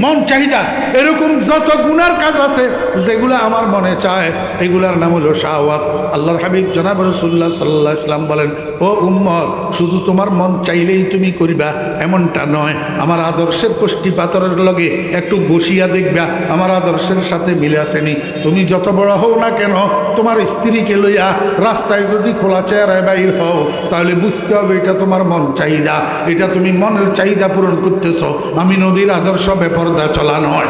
মন চাহিদা। এরকম যত গুনার কাজ আছে যেগুলো আমার মনে চায়, এগুলার নাম হলো শাহওয়াত। আল্লাহর হাবিব জনাব রাসূলুল্লাহ সাল্লাল্লাহু আলাইহি ওয়াসাল্লাম বলেন, ও উম্মত, শুধু তোমার মন চাইলেই তুমি করিবা এমনটা নয়। আমার আদর্শের কোষ্ঠী পাথরের লগে একটু বসিয়া দেখবা আমার আদর্শের সাথে মিলে আসেনি। তুমি যত বড় হও না কেন, তোমার স্ত্রীকে লইয়া রাস্তায় যদি খোলা চেহারায় বাইর হও, তাহলে বুঝতে হবে এটা তোমার মন চাহিদা। এটা তুমি মনের চাহিদা পূরণ করতেছ। আমি নবীর আদর্শ বেপরদা চলা নয়।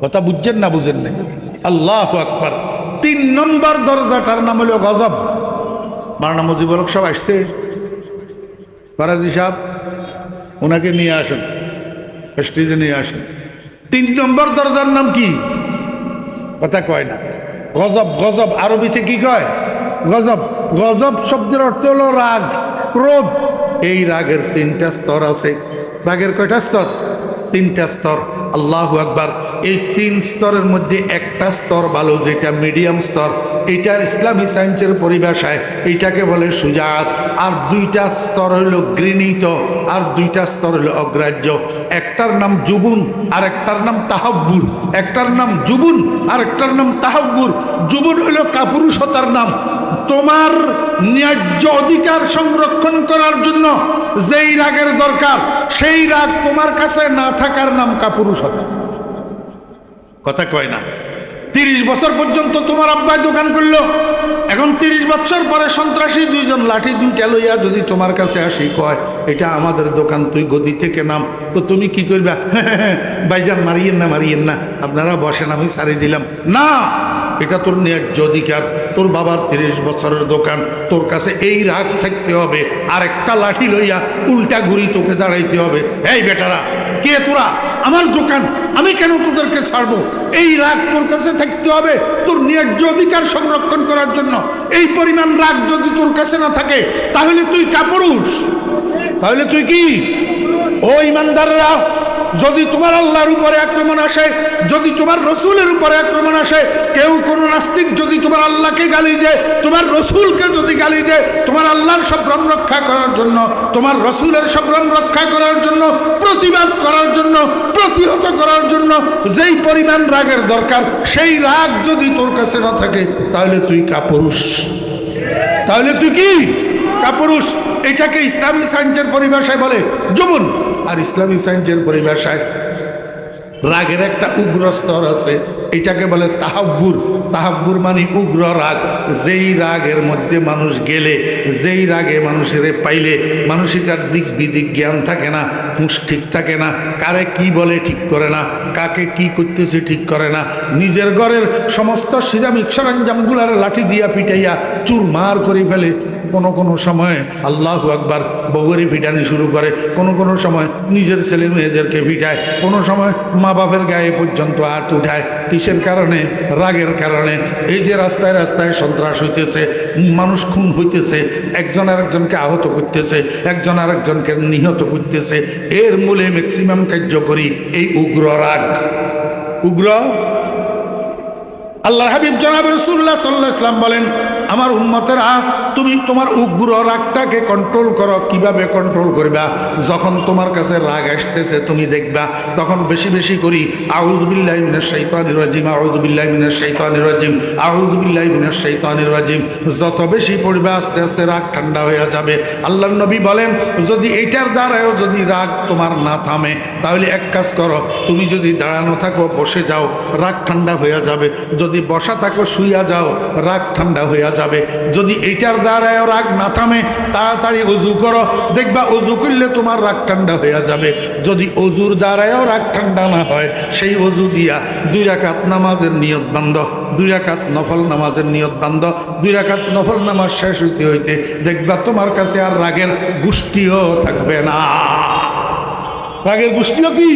কথা বুঝছেন না বুঝেন না? আল্লাহু আকবার। 3 নম্বর দরজাটার নাম হলো গজব। মাওলানা মুজিবুল হক সব আসছে, ফরাজি সাহেব, ওনাকে নিয়ে আসেন, স্টেজে নিয়ে আসেন। 3 নম্বর দরজার নাম কি? কথা কয় না। গজব আরবিতে কি কয়? গজব শব্দের অর্থ হলো রাগ, ক্রোধ। এই রাগের 3টা স্তর আছে। রাগের কয়টা স্তর? 3টা স্তর। আল্লাহু আকবার। এই 3 স্তরের মধ্যে একটা স্তর ভালো, যেটা মিডিয়াম স্তর। এটার ইসলামী সায়েন্সের পরিভাষায় এইটাকে বলে সুজাত। আর 2টা স্তর হইল ঘৃণিত, আর 2টা স্তর হইল অগ্রাহ্য। একটার নাম জুবুন আর একটার নাম তাহাব্বুর। একটার নাম জুবুন আর একটার নাম তাহাব্বুর। জুবুন হইল কাপুরুষতার নাম। তোমার ন্যায্য অধিকার সংরক্ষণ করার জন্য যেই রাগের দরকার, সেই রাগ তোমার কাছে না থাকার নাম কাপুরুষতা। কথা কয় না। 30 বছর পর্যন্ত তোমার আব্বাই দোকান করলো, এখন 30 বছর পরে সন্ত্রাসী 2 জন লাঠি 2টা লইয়া যদি তোমার কাছে আসি, কয় এটা আমাদের দোকান, তুই গদি থেকে নাম, তো তুমি কি করবা? ভাইজান মারিয়েন না, আপনারা বসেন, আমি ছাড়িয়ে দিলাম না। এটা তোর ন্যায্য অধিকার। তোর বাবার 30 বছরের দোকান, তোর কাছে এই রাগ থাকতে হবে। আর একটা লাঠি লইয়া উল্টা ঘুরি তোকে দাঁড়াইতে হবে। এই বেটারা, কে তোরা? আমার দোকান, আমি কেন তোদেরকে ছাড়বো? এই রাগ তোর কাছে থাকতে হবে তোর ন্যায্য অধিকার সংরক্ষণ করার জন্য। এই পরিমাণ রাগ যদি তোর কাছে না থাকে তাহলে তুই কাপুরুষ, তাহলে তুই কি? ও ইমানদাররা, যদি তোমার আল্লাহর উপরে আক্রমণ আসে, যদি তোমার রসুলের উপরে আক্রমণ আসে, কেউ কোনো নাস্তিক যদি তোমার আল্লাহকে গালি দেয়, তোমার রসুলকে যদি গালি দেয়, তোমার আল্লাহর সম্ভ্রম রক্ষা করার জন্য, তোমার রসুলের সম্ভ্রম রক্ষা করার জন্য, প্রতিবাদ করার জন্য, প্রতিহত করার জন্য যেই পরিমাণ রাগের দরকার, সেই রাগ যদি তোর কাছে না থাকে তাহলে তুই কাপুরুষ। তাহলে তুই কি? কাপুরুষ। এটাকে ইসলামী সায়েন্সের পরিভাষায় বলে জুবুন। আর ইসলামী সায়েন্সের পরিভাষায় রাগের একটা উগ্র স্তর আছে, এটাকে বলে তাহাব্বুর। তাহাব্বুর মানে উগ্র রাগ। যেই রাগের মধ্যে মানুষ গেলে, যেই রাগে মানুষের পাইলে মানুষের দিক বিদিক জ্ঞান থাকে না, হুঁশ ঠিক থাকে না, কারে কি বলে ঠিক করে না, কাকে কি করতেছে ঠিক করে না, নিজের ঘরের সমস্ত সিরামিক সরঞ্জামগুলার লাঠি দিয়া পিটাইয়া চুরমার করে ফেলে। কোনো সময় আল্লাহু আকবার বগরি পিটানি শুরু করে, কোনো সময় নিজের ছেলে মেয়েদেরকে পিটায়, কোনো সময় মা বাপের গায়ে পর্যন্ত হাত উঠায়। কিসের কারণে? রাগের কারণে। এই যে রাস্তায় রাস্তায় সন্ত্রাস হইতেছে, মানুষ খুন হইতেছে, একজন আরেকজনকে আহত করতেছে, একজন আরেকজনকে নিহত করতেছে, এর মূলে ম্যাক্সিমাম কার্যকরী এই উগ্র রাগ। উগ্র। আল্লাহর হাবিব জনাব রাসূলুল্লাহ সাল্লাল্লাহু আলাইহি ওয়াসাল্লাম বলেন, আমার উম্মতেরা, তুমি তোমার উগ্র রাগটাকে কন্ট্রোল করো। কিভাবে কন্ট্রোল করবা? যখন তোমার কাছে রাগ আসতেছে তুমি দেখবা তখন বেশি বেশি করি আউযু বিল্লাহি মিনাশ শাইতানির রাজিম, আউযু বিল্লাহি মিনাশ শাইতানির রাজিম, আউযু বিল্লাহি মিনাশ শাইতানির রাজিম। যত বেশি পড়বে আস্তে আস্তে রাগ ঠান্ডা হয়ে যাবে। আল্লাহর নবী বলেন, যদি এইটার দ্বারাও যদি রাগ তোমার না থামে তাহলে এক কাজ করো, তুমি যদি দাঁড়ানো থাকো বসে যাও, রাগ ঠান্ডা হয়ে যাবে। যদি বসা থাকো শুইয়া যাও, রাগ ঠান্ডা হয়ে যাবে। যদি এইটার দ্বারায় রাগ না থামে তাড়াতাড়ি অজু করো, দেখবা অজু করলে তোমার রাগ ঠান্ডা হয়ে যাবে। যদি অজুর দ্বারায়ও রাগ ঠান্ডা না হয়, সেই অজু দিয়া 2 রাকাত নামাজের নিয়ত বান্ধ, 2 রাকাত নফল নামাজের নিয়ত বান্ধ। 2 রাকাত নফল নামাজ শেষ হইতে হইতে দেখবা তোমার কাছে আর রাগের গোষ্ঠীও থাকবে না। রাগের গোষ্ঠীও কি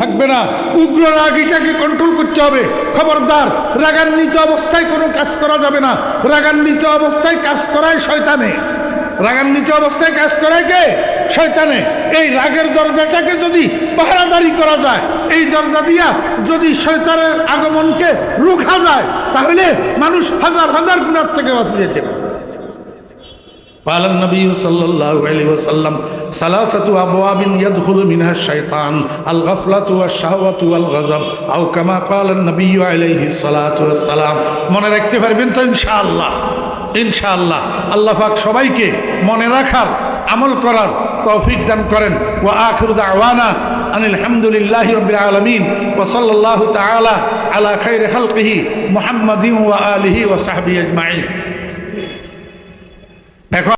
থাকবে না। উগ্র রাগ, এটাকে কন্ট্রোল করতে হবে। খবরদার, রাগান্বিত অবস্থায় কোনো কাজ করা যাবে না। রাগান্বিত অবস্থায় কাজ করায় শয়তানে। রাগান্বিত অবস্থায় কাজ করায় কে? শয়তানে। এই রাগের দরজাটাকে যদি পাহারাদারি করা যায়, এই দরজা দিয়া যদি শয়তানের আগমনকে রোখা যায়, তাহলে মানুষ হাজার হাজার গুনাহ থেকে বাঁচে যেতে পারে। قال النبي صلى الله عليه وسلم ثلاثة أبواب يدخل منها الشيطان الغفلة والشهوة والغضب أو كما قال النبي عليه الصلاة والسلام। মনে রাখতে পারবেন তো ইনশাআল্লাহ? ইনশাআল্লাহ আল্লাহ পাক সবাইকে মনে রাখার, আমল করার তৌফিক দান করেন। ওয়া আখিরু দাওয়ানা আনিল হামদুলিল্লাহি রাব্বিল আলামিন ওয়া সাল্লাল্লাহু তাআলা আলা খাইরি খালকিহি মুহাম্মাদিন ওয়া আলিহি ওয়া সাহবিহি আজমাইন।